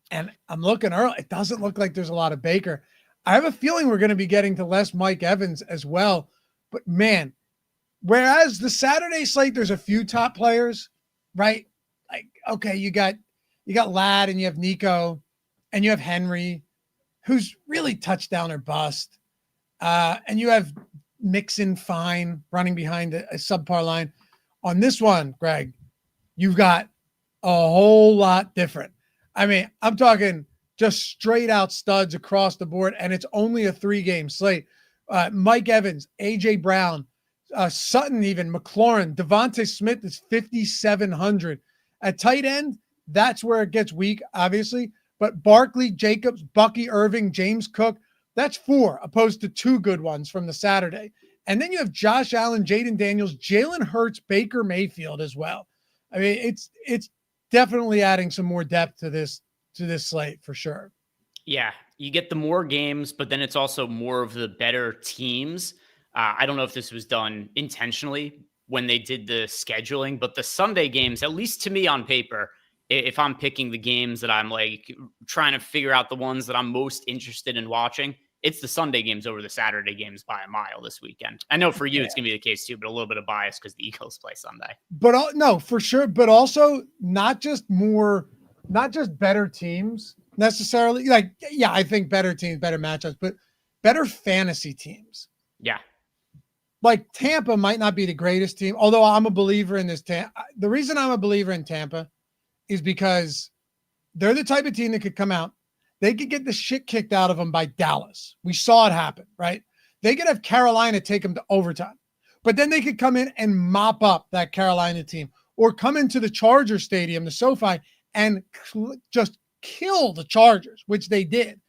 And I'm looking early. It doesn't look like there's a lot of Baker. I have a feeling we're going to be getting to less Mike Evans as well. But, man, whereas the Saturday slate, there's a few top players, right? Like, okay, you got Ladd and you have Nico and you have Henry, who's really touchdown or bust. And you have Mixon fine running behind a subpar line. On this one, Greg, you've got a whole lot different. I mean, I'm talking just straight out studs across the board, and it's only a 3-game slate. Mike Evans, A.J. Brown, Sutton even, McLaurin, Devontae Smith is 5,700. At tight end, that's where it gets weak, obviously. But Barkley, Jacobs, Bucky Irving, James Cook, that's 4 opposed to 2 good ones from the Saturday. And then you have Josh Allen, Jaden Daniels, Jalen Hurts, Baker Mayfield as well. I mean, it's definitely adding some more depth to this slate for sure. Yeah, you get the more games, but then it's also more of the better teams. I don't know if this was done intentionally when they did the scheduling, but the Sunday games, at least to me on paper, if I'm picking the games that I'm like trying to figure out the ones that I'm most interested in watching, it's the Sunday games over the Saturday games by a mile this weekend. I know for you, It's going to be the case too, but a little bit of bias because the Eagles play Sunday. But no, for sure. But also not just better teams necessarily. Like, yeah, I think better teams, better matchups, but better fantasy teams. Yeah. Like Tampa might not be the greatest team, although I'm a believer in this. The reason I'm a believer in Tampa is because they're the type of team that could come out. They could get the shit kicked out of them by Dallas. We saw it happen, right? They could have Carolina take them to overtime, but then they could come in and mop up that Carolina team, or come into the Charger Stadium, the SoFi, and just kill the Chargers, which they did.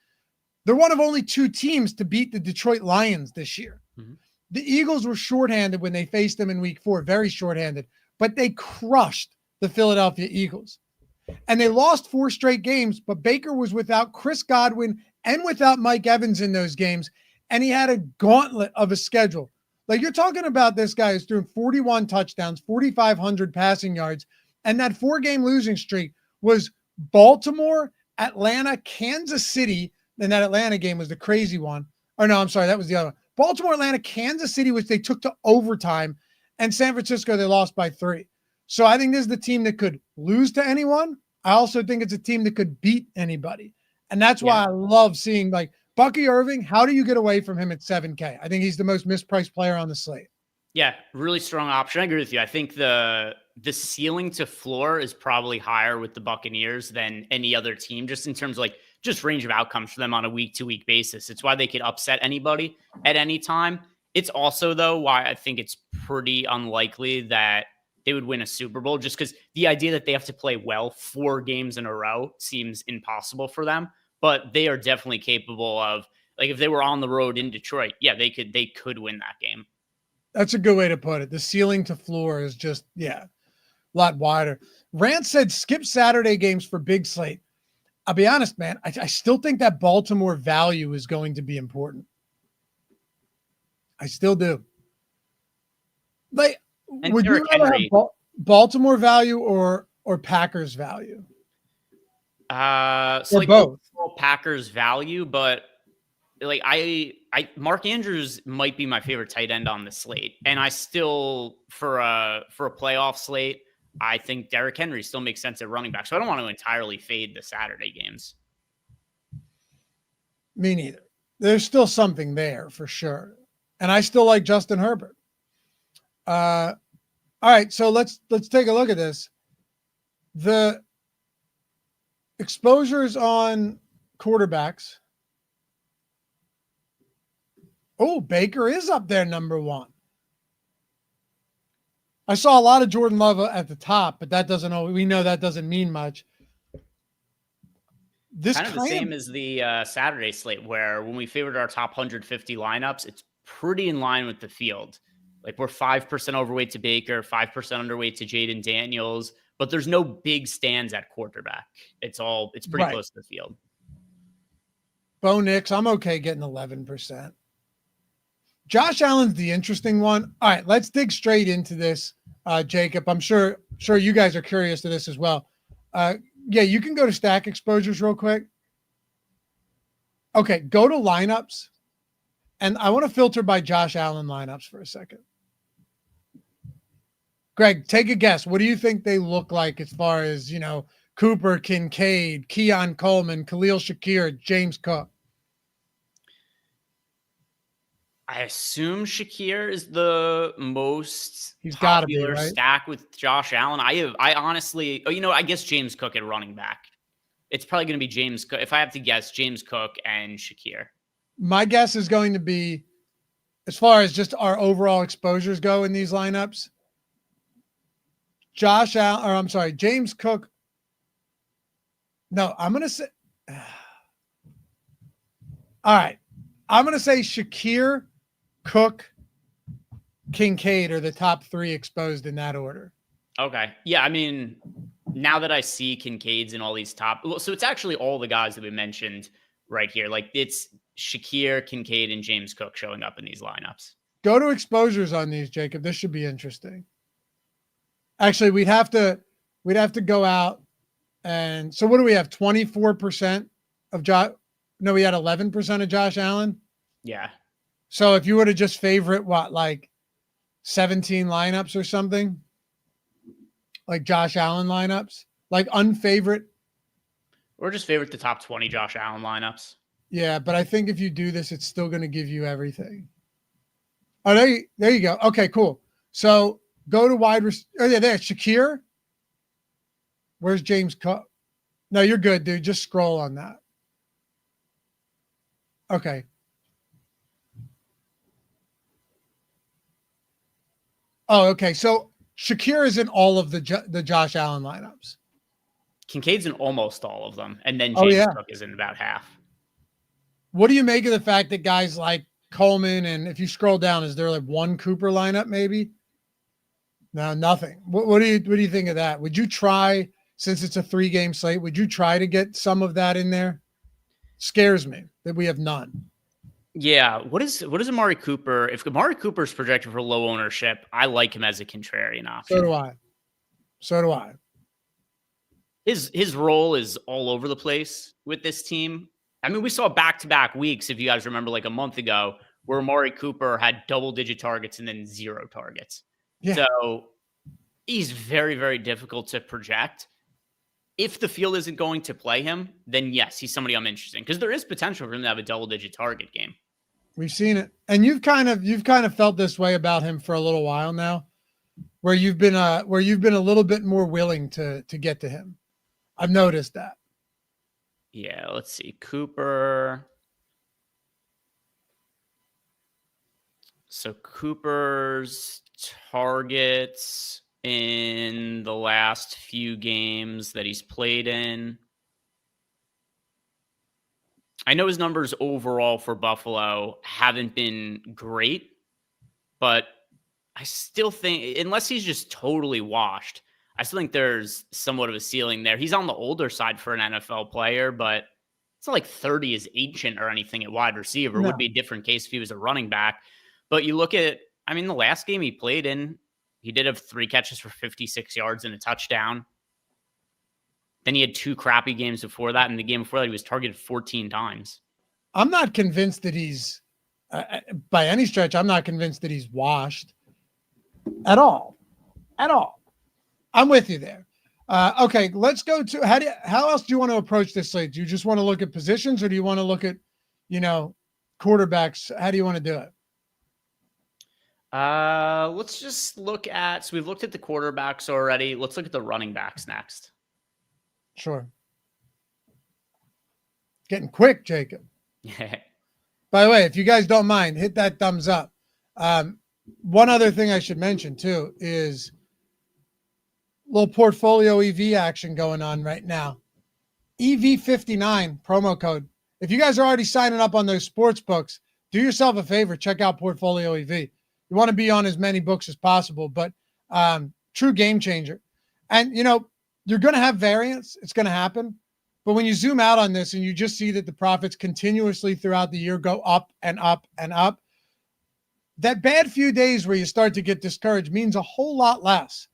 They're one of only 2 teams to beat the Detroit Lions this year. Mm-hmm. The Eagles were shorthanded when they faced them in week 4, very shorthanded, but they crushed the Philadelphia Eagles. And they lost 4 straight games, but Baker was without Chris Godwin and without Mike Evans in those games, and he had a gauntlet of a schedule. Like, you're talking about this guy who's doing 41 touchdowns, 4,500 passing yards, and that 4-game losing streak was Baltimore, Atlanta, Kansas City, and that Atlanta game was the crazy one. Or no, I'm sorry, that was the other one. Baltimore, Atlanta, Kansas City, which they took to overtime, and San Francisco, they lost by 3. So I think this is the team that could lose to anyone. I also think it's a team that could beat anybody. And that's why I love seeing like Bucky Irving. How do you get away from him at $7K? I think he's the most mispriced player on the slate. Yeah, really strong option. I agree with you. I think the ceiling to floor is probably higher with the Buccaneers than any other team, just in terms of like just range of outcomes for them on a week-to-week basis. It's why they could upset anybody at any time. It's also, though, why I think it's pretty unlikely that they would win a Super Bowl, just because the idea that they have to play well 4 games in a row seems impossible for them. But they are definitely capable of, like, if they were on the road in Detroit, yeah, they could win that game. That's a good way to put it. The ceiling to floor is just, a lot wider. Rance said skip Saturday games for big slate. I'll be honest, man. I still think that Baltimore value is going to be important. I still do. Like, And would Derrick you rather Henry, have Baltimore value or Packers value? so or like both? Packers value, but like Mark Andrews might be my favorite tight end on the slate, and I still for a playoff slate, I think Derrick Henry still makes sense at running back. So I don't want to entirely fade the Saturday games. Me neither. There's still something there for sure, and I still like Justin Herbert. All right, so let's take a look at this. The exposures on quarterbacks. Oh, Baker is up there, number 1. I saw a lot of Jordan Love at the top, but we know that doesn't mean much. This kind of the same as the Saturday slate, where when we favored our top 150 lineups, it's pretty in line with the field. Like, we're 5% overweight to Baker, 5% underweight to Jaden Daniels, but there's no big stands at quarterback. It's pretty close to the field. Bo Nix, I'm okay getting 11%. Josh Allen's the interesting one. All right, let's dig straight into this, Jacob. I'm sure you guys are curious to this as well. Yeah, you can go to stack exposures real quick. Okay, go to lineups, and I want to filter by Josh Allen lineups for a second. Greg, take a guess. What do you think they look like as far as, Cooper, Kincaid, Keon Coleman, Khalil Shakir, James Cook? I assume Shakir is the most popular right? Stack with Josh Allen. I honestly, I guess James Cook at running back. It's probably going to be James Cook. If I have to guess, James Cook and Shakir. My guess is going to be, as far as just our overall exposures go in these lineups, James Cook. No, I'm going to say, all right. I'm going to say Shakir, Cook, Kincaid are the top 3 exposed in that order. Okay. Yeah. I mean, now that I see Kincaid's in all these so it's actually all the guys that we mentioned right here. Like, it's Shakir, Kincaid, and James Cook showing up in these lineups. Go to exposures on these, Jacob. This should be interesting. Actually, we'd have to go out, and so what do we have? 24% of Josh. No, we had 11% of Josh Allen. Yeah. So if you were to just favorite like 17 lineups or something, like Josh Allen lineups, like unfavorite, or just favorite the top 20 Josh Allen lineups. Yeah, but I think if you do this, it's still going to give you everything. Oh, there you go. Okay, cool. So go to wide receiver. Oh, yeah, there. Shakir. Where's James Cook? No, you're good, dude. Just scroll on that. Okay. Oh, okay. So Shakir is in all of the Josh Allen lineups. Kincaid's in almost all of them, and then James Cook is in about half. What do you make of the fact that guys like Coleman, and if you scroll down, is there like one Cooper lineup maybe? No, nothing. What do you think of that? Would you try, since it's a 3-game slate, would you try to get some of that in there? Scares me that we have none. Yeah. What is Amari Cooper? If Amari Cooper is projected for low ownership, I like him as a contrarian option. So do I. His role is all over the place with this team. I mean, we saw back-to-back weeks, if you guys remember, like a month ago, where Amari Cooper had double-digit targets and then 0 targets. Yeah. So he's very, very difficult to project. If the field isn't going to play him, then yes, he's somebody I'm interested in, because there is potential for him to have a double-digit target game. We've seen it, and you've kind of felt this way about him for a little while now, where you've been a little bit more willing to get to him. I've noticed that. Yeah, let's see. Cooper. So Cooper's targets in the last few games that he's played in. I know his numbers overall for Buffalo haven't been great, but I still think, unless he's just totally washed, I still think there's somewhat of a ceiling there. He's on the older side for an NFL player, but it's not like 30 is ancient or anything at wide receiver. It would be a different case if he was a running back. But you look at, the last game he played in, he did have 3 catches for 56 yards and a touchdown. Then he had 2 crappy games before that. And the game before that, he was targeted 14 times. I'm not convinced that he's, by any stretch, I'm not convinced that he's washed at all. I'm with you there. Okay, let's go to how else do you want to approach this slate? Do you just want to look at positions, or do you want to look at, quarterbacks? How do you want to do it? Let's just look at, so we've looked at the quarterbacks already. Let's look at the running backs next. Sure. Getting quick, Jacob. By the way, if you guys don't mind, hit that thumbs up. One other thing I should mention too is a little portfolio EV action going on right now. EV59 promo code. If you guys are already signing up on those sports books, do yourself a favor, check out Portfolio EV. You want to be on as many books as possible, but true game changer. And, you're going to have variance. It's going to happen. But when you zoom out on this and you just see that the profits continuously throughout the year go up and up and up, that bad few days where you start to get discouraged means a whole lot less.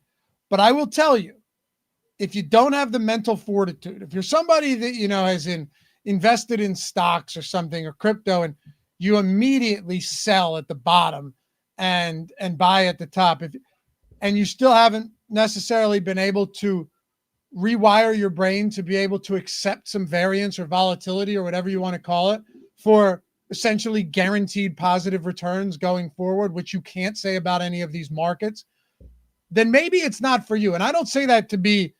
But I will tell you, if you don't have the mental fortitude, if you're somebody that, has invested in stocks or something or crypto, and you immediately sell at the bottom and buy at the top, and you still haven't necessarily been able to rewire your brain to be able to accept some variance or volatility or whatever you want to call it for essentially guaranteed positive returns going forward, which you can't say about any of these markets, then maybe it's not for you. And I don't say that to be,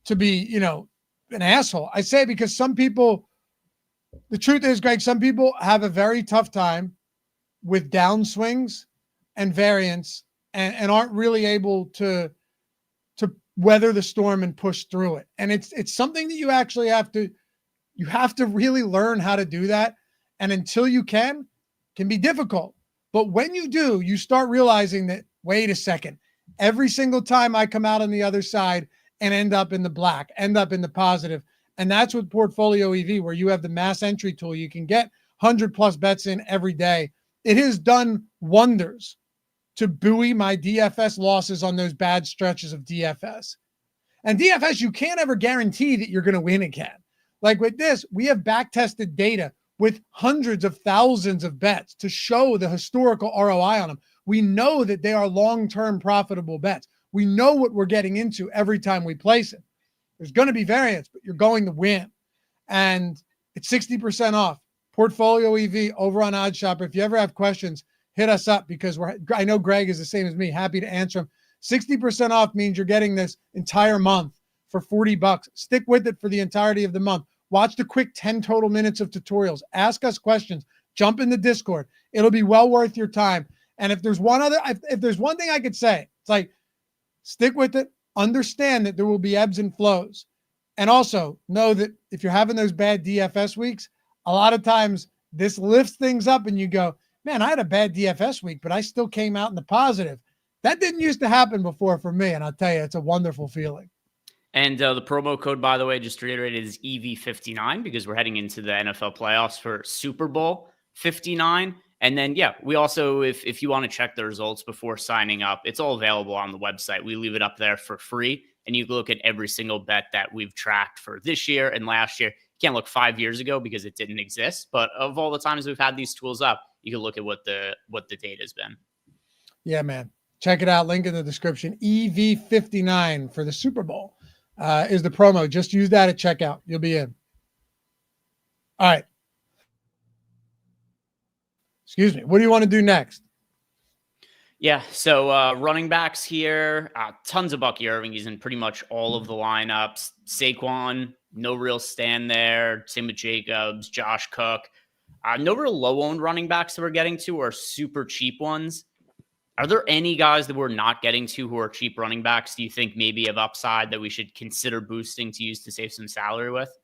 an asshole. I say it because some people, the truth is, Greg, some people have a very tough time with downswings and variance and aren't really able to weather the storm and push through it. And it's something that you actually have to really learn how to do that. And until you can be difficult. But when you do, you start realizing that, wait a second, every single time I come out on the other side and end up in the black, end up in the positive. And that's with Portfolio EV, where you have the mass entry tool. You can get 100+ bets in every day. It has done wonders to buoy my DFS losses on those bad stretches of DFS. And DFS, you can't ever guarantee that you're going to win again. Like with this, we have back-tested data with hundreds of thousands of bets to show the historical ROI on them. We know that they are long-term profitable bets. We know what we're getting into every time we place it. There's going to be variance, but you're going to win. And it's 60% off. Portfolio EV over on OddsShopper. If you ever have questions, hit us up, because I know Greg is the same as me. Happy to answer them. 60% off means you're getting this entire month for $40. Stick with it for the entirety of the month. Watch the quick 10 total minutes of tutorials. Ask us questions. Jump in the Discord. It'll be well worth your time. And if there's one thing I could say, it's like, stick with it. Understand that there will be ebbs and flows. And also know that if you're having those bad DFS weeks, a lot of times this lifts things up and you go, man, I had a bad DFS week, but I still came out in the positive. That didn't used to happen before for me. And I'll tell you, it's a wonderful feeling. And the promo code, by the way, just to reiterate, is EV59, because we're heading into the NFL playoffs for Super Bowl 59. And then, we also, if you want to check the results before signing up, it's all available on the website. We leave it up there for free. And you can look at every single bet that we've tracked for this year and last year. You can't look 5 years ago because it didn't exist. But of all the times we've had these tools up, you can look at what the data has been. Yeah, man. Check it out. Link in the description. EV59 for the Super Bowl is the promo. Just use that at checkout. You'll be in. All right. Excuse me. What do you want to do next? Yeah, so running backs here, tons of Bucky Irving. He's in pretty much all of the lineups. Saquon, no real stand there. Same with Jacobs, Josh Cook. No real low-owned running backs that we're getting to are super cheap ones. Are there any guys that we're not getting to who are cheap running backs do you think maybe have upside that we should consider boosting to use to save some salary with?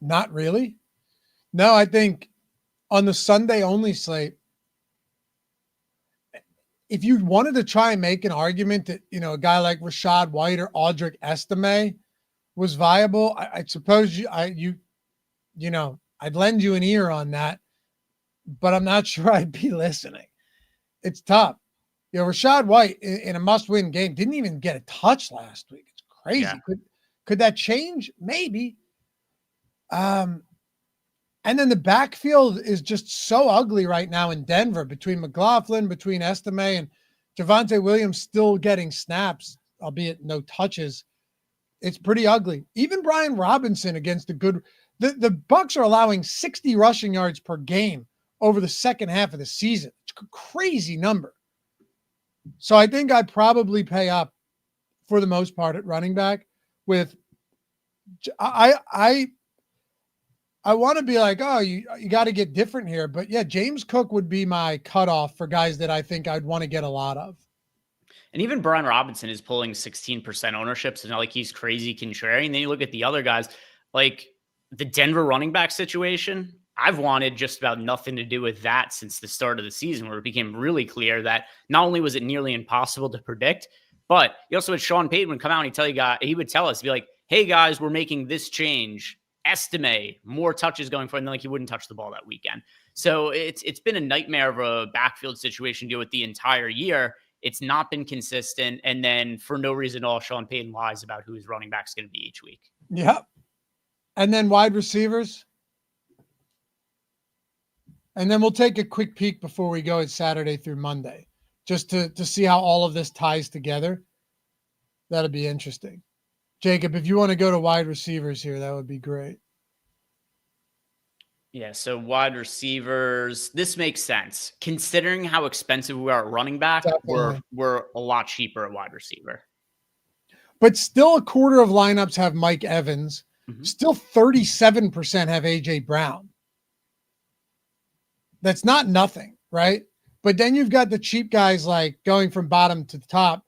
Not really. No, I think on the Sunday only slate, if you wanted to try and make an argument that, a guy like Rachaad White or Audric Estime was viable, I suppose I'd lend you an ear on that, but I'm not sure I'd be listening. It's tough. Rachaad White in a must-win game didn't even get a touch last week. It's crazy. Yeah. Could that change? Maybe. And then the backfield is just so ugly right now in Denver between McLaughlin, between Estime, and Javonte Williams still getting snaps, albeit no touches. It's pretty ugly. Even Brian Robinson against the Bucs are allowing 60 rushing yards per game over the second half of the season. It's a crazy number. So I think I'd probably pay up for the most part at running back with I want to be like, oh, you got to get different here. But yeah, James Cook would be my cutoff for guys that I think I'd want to get a lot of. And even Brian Robinson is pulling 16% ownership. So it's not like he's crazy contrarian. And then you look at the other guys, like the Denver running back situation. I've wanted just about nothing to do with that since the start of the season, where it became really clear that not only was it nearly impossible to predict, but you also had Sean Payton would come out and he would tell us, be like, hey guys, we're making this change. Estime more touches going forward, and then like he wouldn't touch the ball that weekend. So it's been a nightmare of a backfield situation to deal with the entire year. It's not been consistent, and then for no reason at all, Sean Payton lies about who his running back's going to be each week. Yep. And then wide receivers. And then we'll take a quick peek before we go at Saturday through Monday, just to see how all of this ties together. That'll be interesting. Jacob, if you want to go to wide receivers here, that would be great. Yeah, so wide receivers, this makes sense. Considering how expensive we are at running back, we're a lot cheaper at wide receiver. But still a quarter of lineups have Mike Evans. Mm-hmm. Still 37% have A.J. Brown. That's not nothing, right? But then you've got the cheap guys like going from bottom to the top,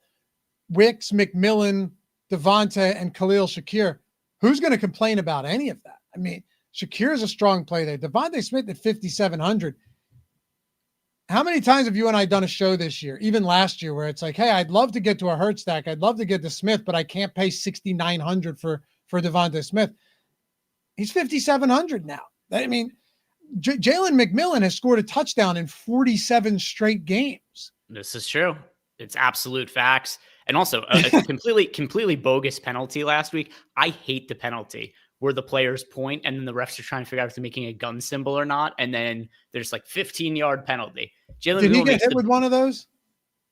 Wicks, McMillan, Devonta, and Khalil Shakir. Who's going to complain about any of that? I mean, Shakir is a strong play there. Devonta Smith at 5,700. How many times have you and I done a show this year, even last year, where it's like, hey, I'd love to get to a Hurt stack. I'd love to get to Smith, but I can't pay 6,900 for Devonta Smith. He's 5,700 now. I mean, Jalen McMillan has scored a touchdown in 47 straight games. This is true. It's absolute facts. And also a completely bogus penalty last week. I hate the penalty where the players point and then the refs are trying to figure out if they're making a gun symbol or not. And then there's like 15-yard penalty. Did he get hit with one of those?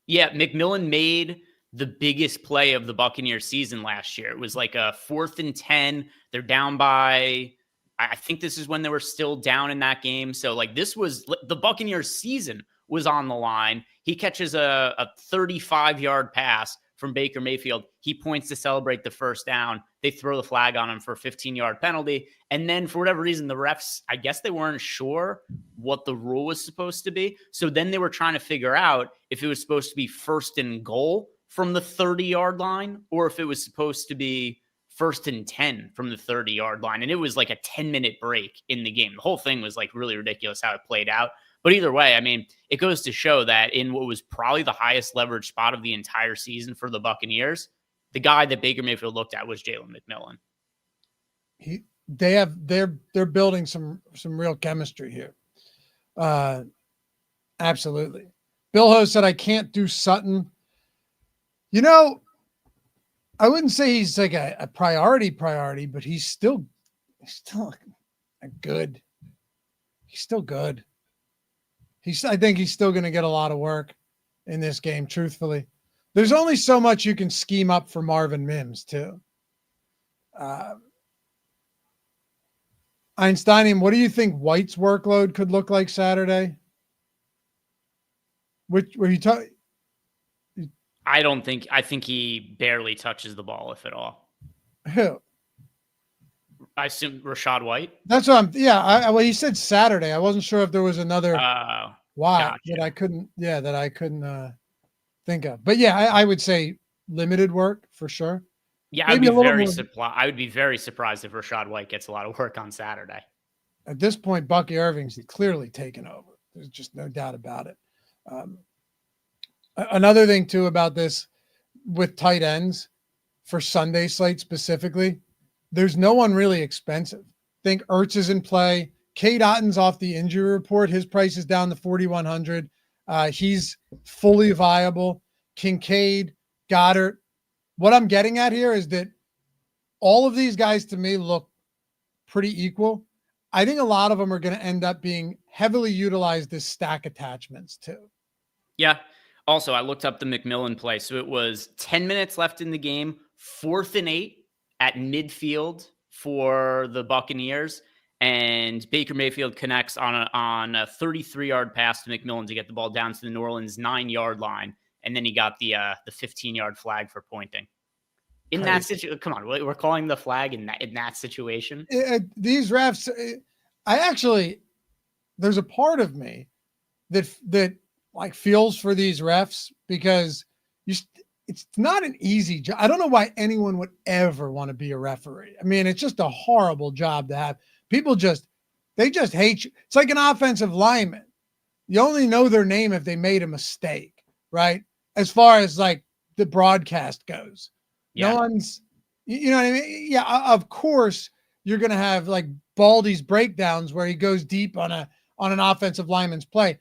Yeah, McMillan made the biggest play of the Buccaneers season last year. It was like a 4th and 10. They're down by... I think this is when they were still down in that game. So like this was the Buccaneers season was on the line. He catches a 35-yard pass from Baker Mayfield. He points to celebrate the first down. They throw the flag on him for a 15-yard penalty. And then for whatever reason, the refs, I guess they weren't sure what the rule was supposed to be. So then they were trying to figure out if it was supposed to be 1st and goal from the 30-yard line or if it was supposed to be 1st and 10 from the 30-yard line. And it was like a 10-minute break in the game. The whole thing was like really ridiculous how it played out. But either way, I mean, it goes to show that in what was probably the highest leverage spot of the entire season for the Buccaneers, the guy that Baker Mayfield looked at was Jalen McMillan. They're building some real chemistry here. Absolutely. Bill Ho said, I can't do Sutton. I wouldn't say he's like a priority, but he's still good. He's still good. I think he's still going to get a lot of work in this game, truthfully. There's only so much you can scheme up for Marvin Mims, too. Einsteinian, what do you think White's workload could look like Saturday? I think he barely touches the ball, if at all. Who? I assume Rachaad White. That's what well, he said Saturday. I wasn't sure if there was another. why Gotcha. that I couldn't think of. But yeah, I would say limited work for sure. Yeah, Maybe a little more. I would be very surprised if Rachaad White gets a lot of work on Saturday. At this point, Bucky Irving's clearly taken over. There's just no doubt about it. Another thing too about this with tight ends for Sunday slate specifically, there's no one really expensive. I think Ertz is in play. Cade Otton's off the injury report. His price is down to 4,100. He's fully viable. Kincaid, Goddard. What I'm getting at here is that all of these guys to me look pretty equal. I think a lot of them are going to end up being heavily utilized as stack attachments too. Yeah. Also, I looked up the McMillan play. So it was 10 minutes left in the game, 4th and 8 at midfield for the Buccaneers. And Baker Mayfield connects on a 33-yard pass to McMillan to get the ball down to the New Orleans 9-yard line. And then he got the 15-yard flag for pointing. In that situation, come on, we're calling the flag in that situation. These refs, there's a part of me that like feels for these refs because it's not an easy job. I don't know why anyone would ever want to be a referee. I mean, it's just a horrible job to have. People they just hate you. It's like an offensive lineman. You only know their name if they made a mistake, right? As far as like the broadcast goes. Yeah. No one's, you know what I mean? Yeah, of course you're going to have like Baldy's breakdowns where he goes deep on an offensive lineman's play.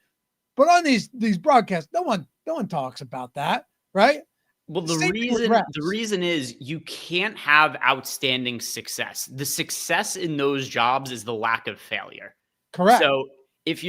But on these broadcasts, no one talks about that, right? Well, the reason is you can't have outstanding success. The success in those jobs is the lack of failure. Correct. So if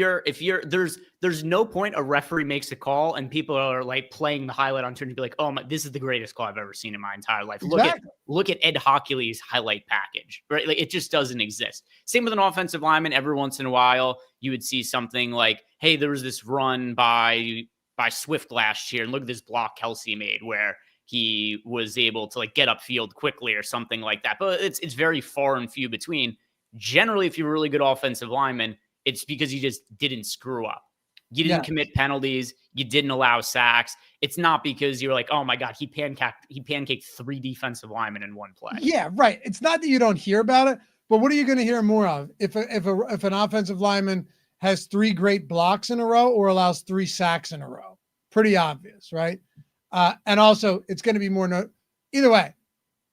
there's no point a referee makes a call and people are like playing the highlight on turn to be like, oh my, this is the greatest call I've ever seen in my entire life. Exactly. Look at Ed Hockley's highlight package, right? Like it just doesn't exist. Same with an offensive lineman. Every once in a while, you would see something like, hey, there was this run by Swift last year, and look at this block Kelsey made where he was able to like get upfield quickly or something like that. But it's very far and few between. Generally, if you're a really good offensive lineman, it's because you just didn't screw up. You didn't commit penalties. You didn't allow sacks. It's not because you're like, oh my God, he pancaked 3 defensive linemen in one play. Yeah, right. It's not that you don't hear about it, but what are you going to hear more of? If an offensive lineman has 3 great blocks in a row or allows 3 sacks in a row, pretty obvious, right? And also, it's going to be more. Either way,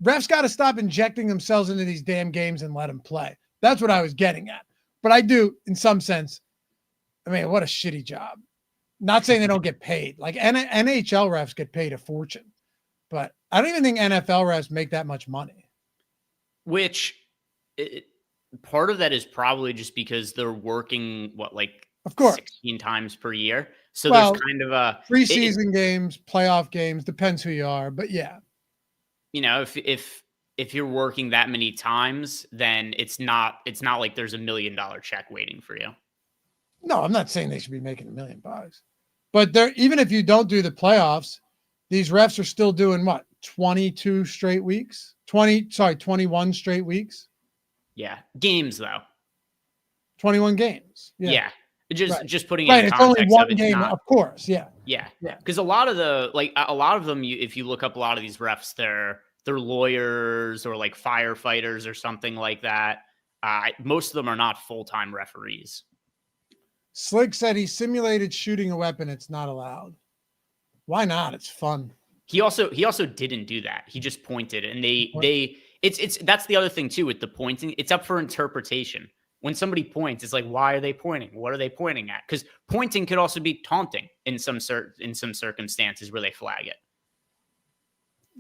refs got to stop injecting themselves into these damn games and let them play. That's what I was getting at. But I do, in some sense, I mean, what a shitty job. Not saying they don't get paid. Like NHL refs get paid a fortune. But I don't even think NFL refs make that much money. Part of that is probably just because they're working, of course, 16 times per year. So there's kind of a preseason games, playoff games, depends who you are. But yeah. You know, if you're working that many times, then it's not like there's $1 million check waiting for you. No, I'm not saying they should be making $1 million. But even if you don't do the playoffs, these refs are still doing what? 22 straight weeks? 21 straight weeks? Yeah. Games though. 21 games. Yeah. Just putting it in context. It's only one game, of course. Yeah. Yeah. Because a lot of them, if you look up a lot of these refs, they're lawyers or like firefighters or something like that. Most of them are not full-time referees. Slick said he simulated shooting a weapon. It's not allowed. Why not? It's fun. He also didn't do that. He just pointed, and that's the other thing too with the pointing. It's up for interpretation. When somebody points, it's like, why are they pointing? What are they pointing at? Because pointing could also be taunting in some circumstances where they flag it.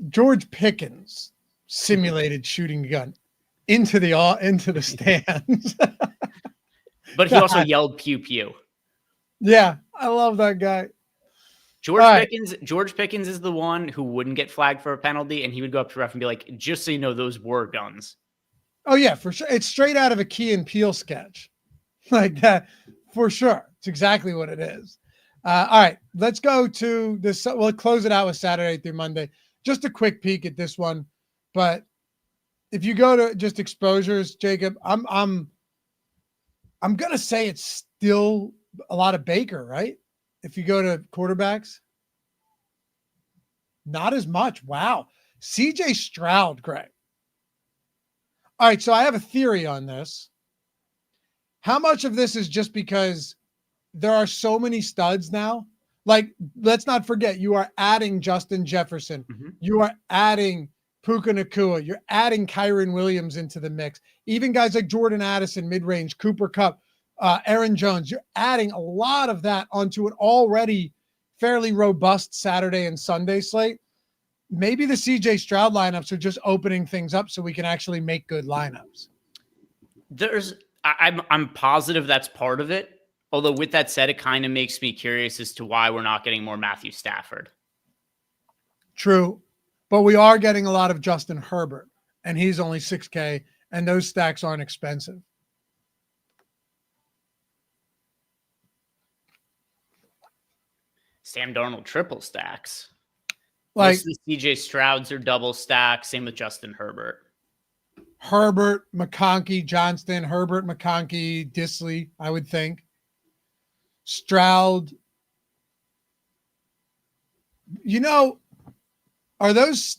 George Pickens simulated shooting a gun into the stands. But he also yelled pew pew. Yeah, I love that guy. George Pickens is the one who wouldn't get flagged for a penalty, and he would go up to ref and be like, just so you know, those were guns. Oh, yeah, for sure. It's straight out of a Key and Peele sketch. Like that, for sure. It's exactly what it is. All right, let's go to this. We'll close it out with Saturday through Monday. Just a quick peek at this one. But if you go to just exposures, Jacob, I'm going to say it's still a lot of Baker, right? If you go to quarterbacks, not as much. Wow. CJ Stroud, Greg. All right, so I have a theory on this. How much of this is just because there are so many studs now? Like, let's not forget, you are adding Justin Jefferson. Mm-hmm. You are adding Puka Nacua. You're adding Kyron Williams into the mix. Even guys like Jordan Addison, mid-range, Cooper Kupp, Aaron Jones. You're adding a lot of that onto an already fairly robust Saturday and Sunday slate. Maybe the CJ Stroud lineups are just opening things up so we can actually make good lineups. I'm positive that's part of it. Although with that said, it kind of makes me curious as to why we're not getting more Matthew Stafford. True, but we are getting a lot of Justin Herbert, and he's only 6K, and those stacks aren't expensive. Sam Darnold triple stacks. Like most of the CJ Strouds are double stacks. Same with Justin Herbert. Herbert, McConkey, Johnston, Herbert, McConkey, Disley, I would think. Stroud. You know, are those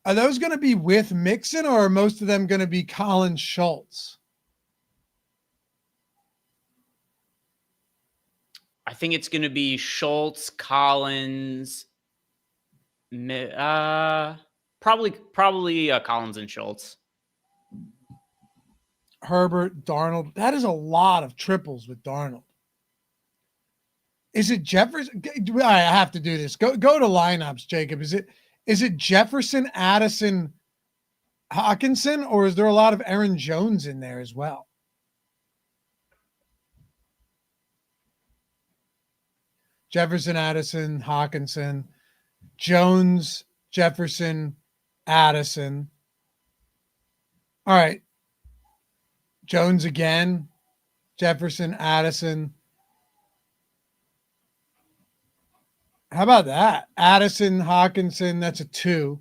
going to be with Mixon, or are most of them going to be Colin Schultz? I think it's going to be Schultz, Collins, probably Collins and Schultz. Herbert, Darnold. That is a lot of triples with Darnold. Is it Jefferson? I have to do this. Go to lineups, Jacob. Is it Jefferson, Addison, Hawkinson, or is there a lot of Aaron Jones in there as well? Jefferson, Addison, Hawkinson, Jones, Jefferson, Addison. All right. Jones again, Jefferson, Addison. How about that? Addison, Hawkinson, that's a 2.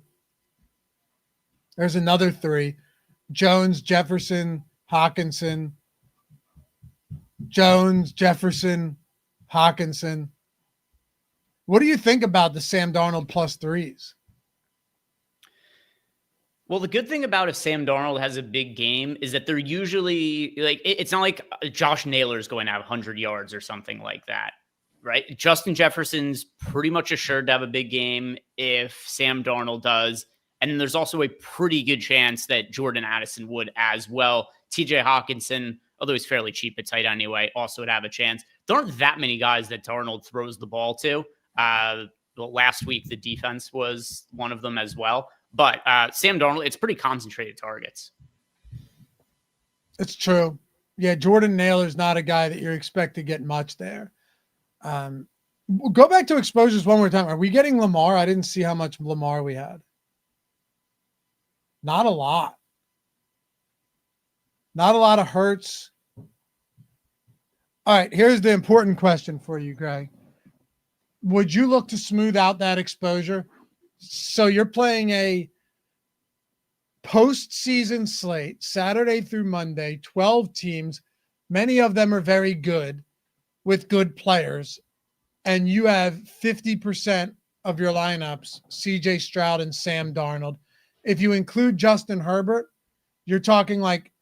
There's another 3. Jones, Jefferson, Hawkinson. Jones, Jefferson, Hawkinson. What do you think about the Sam Darnold plus 3s? Well, the good thing about if Sam Darnold has a big game is that they're usually like, it's not like Josh Naylor's going to have 100 yards or something like that, right? Justin Jefferson's pretty much assured to have a big game if Sam Darnold does. And there's also a pretty good chance that Jordan Addison would as well. TJ Hawkinson, although he's fairly cheap at tight anyway, also would have a chance. There aren't that many guys that Darnold throws the ball to. Last week, the defense was one of them as well. But Sam Darnold, it's pretty concentrated targets. It's true. Yeah, Jordan Naylor's not a guy that you expect to get much there. Go back to exposures one more time. Are we getting Lamar? I didn't see how much Lamar we had. Not a lot. Not a lot of Hurts. All right, here's the important question for you, Greg. Would you look to smooth out that exposure? So you're playing a postseason slate, Saturday through Monday, 12 teams. Many of them are very good with good players. And you have 50% of your lineups, CJ Stroud and Sam Darnold. If you include Justin Herbert, you're talking like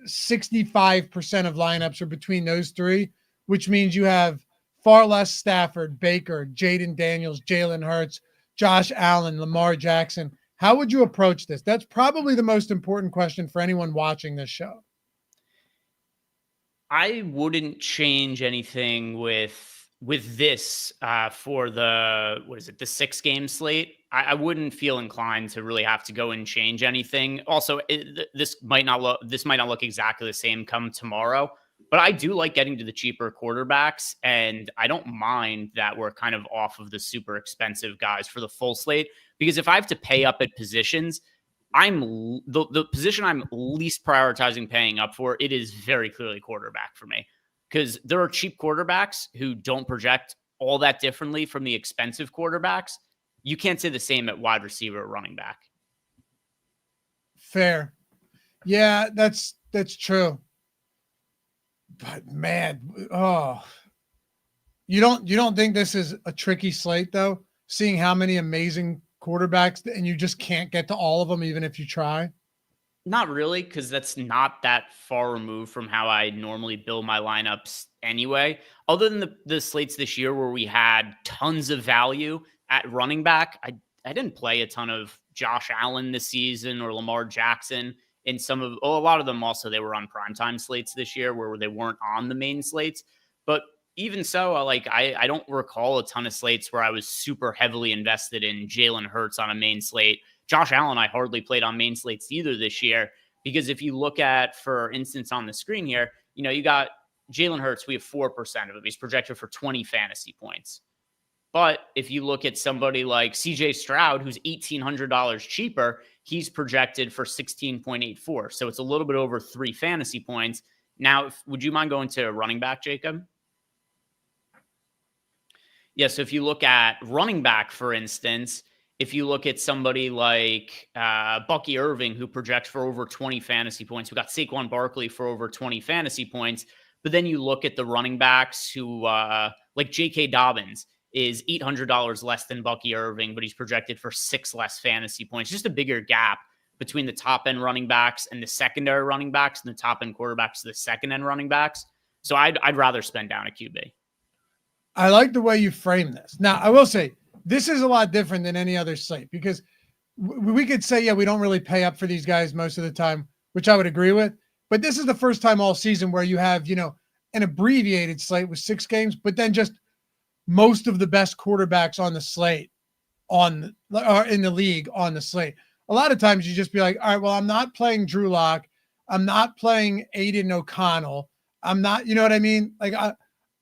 65% of lineups are between those 3, which means you have far less Stafford, Baker, Jaden Daniels, Jalen Hurts, Josh Allen, Lamar Jackson. How would you approach this? That's probably the most important question for anyone watching this show. I wouldn't change anything with this for the, the 6-game slate. I wouldn't feel inclined to really have to go and change anything. Also, this might not look exactly the same come tomorrow. But I do like getting to the cheaper quarterbacks, and I don't mind that we're kind of off of the super expensive guys for the full slate, because if I have to pay up at positions, the position I'm least prioritizing paying up for, it is very clearly quarterback for me, because there are cheap quarterbacks who don't project all that differently from the expensive quarterbacks. You can't say the same at wide receiver or running back. Fair. Yeah, that's true. But man, You don't think this is a tricky slate though? Seeing how many amazing quarterbacks and you just can't get to all of them even if you try? Not really, because that's not that far removed from how I normally build my lineups anyway. Other than the slates this year where we had tons of value at running back, I didn't play a ton of Josh Allen this season or Lamar Jackson. In a lot of them also, they were on primetime slates this year where they weren't on the main slates. But even so, I don't recall a ton of slates where I was super heavily invested in Jalen Hurts on a main slate. Josh Allen, I hardly played on main slates either this year, because if you look at, for instance, on the screen here, you got Jalen Hurts, we have 4% of him. He's projected for 20 fantasy points. But if you look at somebody like CJ Stroud, who's $1,800 cheaper, he's projected for 16.84. So it's a little bit over 3 fantasy points. Now, would you mind going to running back, Jacob? Yeah, so if you look at running back, for instance, if you look at somebody like Bucky Irving, who projects for over 20 fantasy points, we got Saquon Barkley for over 20 fantasy points. But then you look at the running backs who, like J.K. Dobbins, is $800 less than Bucky Irving, but he's projected for 6 less fantasy points. Just a bigger gap between the top end running backs and the secondary running backs, and the top end quarterbacks to the second end running backs. So I'd rather spend down a QB. I like the way you frame this. Now, I will say this is a lot different than any other slate, because we could say, yeah, we don't really pay up for these guys most of the time, which I would agree with. But this is the first time all season where you have, an abbreviated slate with 6 games, but then just most of the best quarterbacks on the slate or in the league on the slate. A lot of times you just be like, all right, well, I'm not playing Drew Lock. I'm not playing Aiden O'Connell. I'm not, you know what I mean? Like,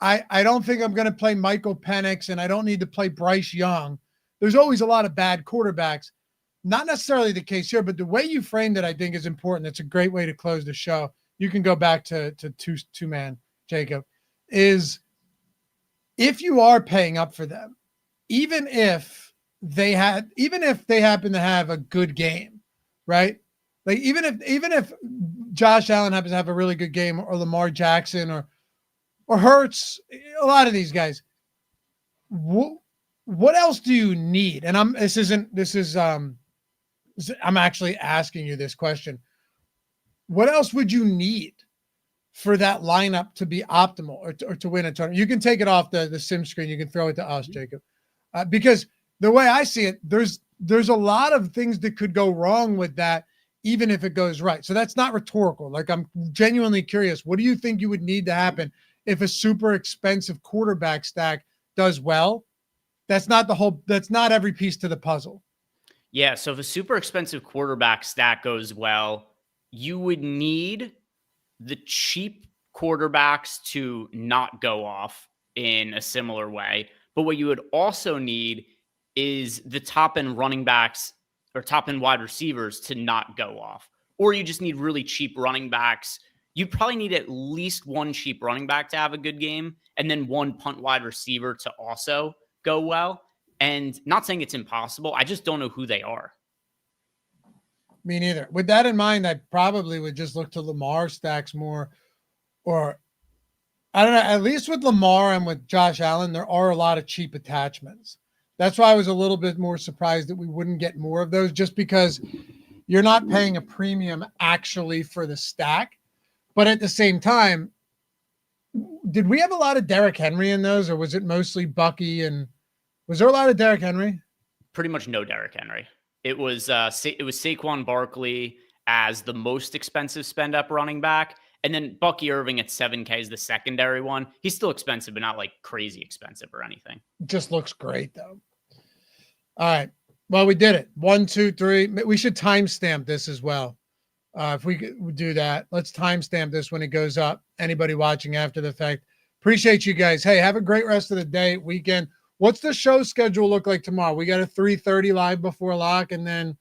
I don't think I'm going to play Michael Penix, and I don't need to play Bryce Young. There's always a lot of bad quarterbacks. Not necessarily the case here, but the way you framed it, I think, is important. It's a great way to close the show. You can go back to two-man, Jacob, is if you are paying up for them, even if they happen to have a good game, right? Like even if Josh Allen happens to have a really good game, or Lamar Jackson or Hurts, a lot of these guys, what else do you need? And I'm actually asking you this question. What else would you need for that lineup to be optimal or to win a tournament? You can take it off the sim screen. You can throw it to us, Jacob, because the way I see it, there's a lot of things that could go wrong with that, even if it goes right. So that's not rhetorical. Like, I'm genuinely curious. What do you think you would need to happen if a super expensive quarterback stack does well? That's not every piece to the puzzle. Yeah. So if a super expensive quarterback stack goes well, you would need the cheap quarterbacks to not go off in a similar way. But what you would also need is the top end running backs or top end wide receivers to not go off. Or you just need really cheap running backs. You probably need at least one cheap running back to have a good game, and then one punt wide receiver to also go well. And not saying it's impossible. I just don't know who they are. Me neither. With that in mind, I probably would just look to Lamar stacks more, or I don't know, at least with Lamar and with Josh Allen, there are a lot of cheap attachments. That's why I was a little bit more surprised that we wouldn't get more of those, just because you're not paying a premium actually for the stack. But at the same time, did we have a lot of Derrick Henry in those, or was it mostly Bucky? And was there a lot of Derrick Henry? Pretty much no Derrick Henry. It was Saquon Barkley as the most expensive spend up running back, and then Bucky Irving at $7K is the secondary one. He's still expensive, but not like crazy expensive or anything. Just looks great though. All right. Well, we did it. 1, 2, 3. We should timestamp this as well. If we could do that, let's timestamp this when it goes up. Anybody watching after the fact, appreciate you guys. Hey, have a great rest of the day, weekend. What's the show schedule look like tomorrow? We got a 3:30 live before lock, and then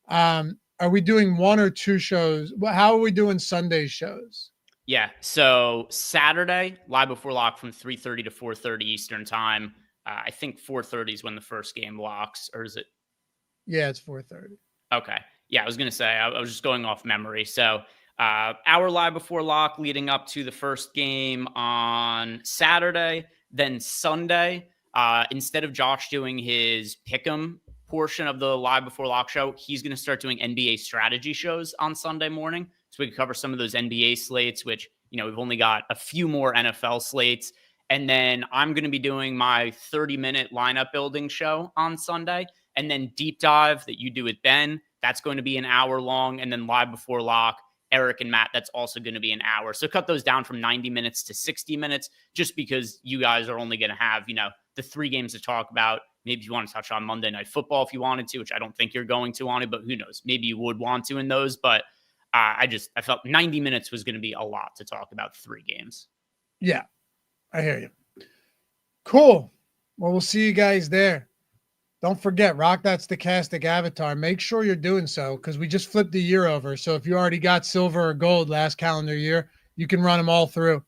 are we doing 1 or 2 shows? How are we doing Sunday shows? Yeah, so Saturday live before lock from 3:30 to 4:30 Eastern time. I think 4:30 is when the first game locks, or is it? Yeah, it's 4:30. Okay. Yeah, I was going to say, I was just going off memory. So hour live before lock leading up to the first game on Saturday. Then Sunday, instead of Josh doing his pick'em portion of the Live Before Lock show, he's going to start doing NBA strategy shows on Sunday morning. So we can cover some of those NBA slates, which, we've only got a few more NFL slates. And then I'm going to be doing my 30-minute lineup building show on Sunday. And then Deep Dive that you do with Ben, that's going to be an hour long. And then Live Before Lock, Eric and Matt, that's also going to be an hour. So cut those down from 90 minutes to 60 minutes, just because you guys are only going to have, the 3 games to talk about. Maybe you want to touch on Monday Night Football if you wanted to, which I don't think you're going to on it, but who knows? Maybe you would want to in those. But I felt 90 minutes was going to be a lot to talk about 3 games. Yeah, I hear you. Cool. Well, we'll see you guys there. Don't forget, rock that Stokastic avatar. Make sure you're doing so, because we just flipped the year over. So if you already got silver or gold last calendar year, you can run them all through.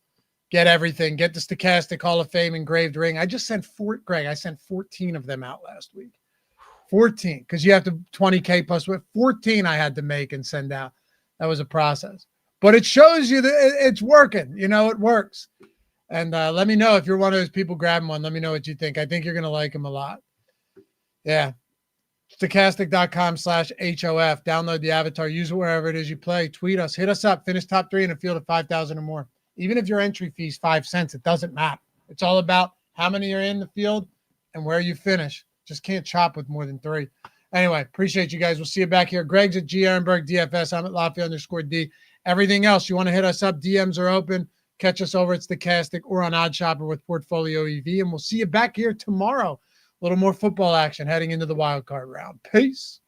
Get everything. Get the Stokastic Hall of Fame engraved ring. I just sent 14 of them out last week. 14, because you have to 20K plus 14 I had to make and send out. That was a process. But it shows you that it's working. It works. And let me know if you're one of those people grabbing one. Let me know what you think. I think you're going to like them a lot. Yeah. Stokastic.com/HOF. Download the avatar. Use it wherever it is you play. Tweet us. Hit us up. Finish top 3 in a field of 5,000 or more. Even if your entry fee is 5 cents, it doesn't matter. It's all about how many are in the field and where you finish. Just can't chop with more than 3. Anyway, appreciate you guys. We'll see you back here. Greg's at Ehrenberg DFS. I'm at Lafayette_D. Everything else, you want to hit us up. DMs are open. Catch us over at Stokastic or on Odd Shopper with Portfolio EV. And we'll see you back here tomorrow. A little more football action heading into the wild card round. Peace.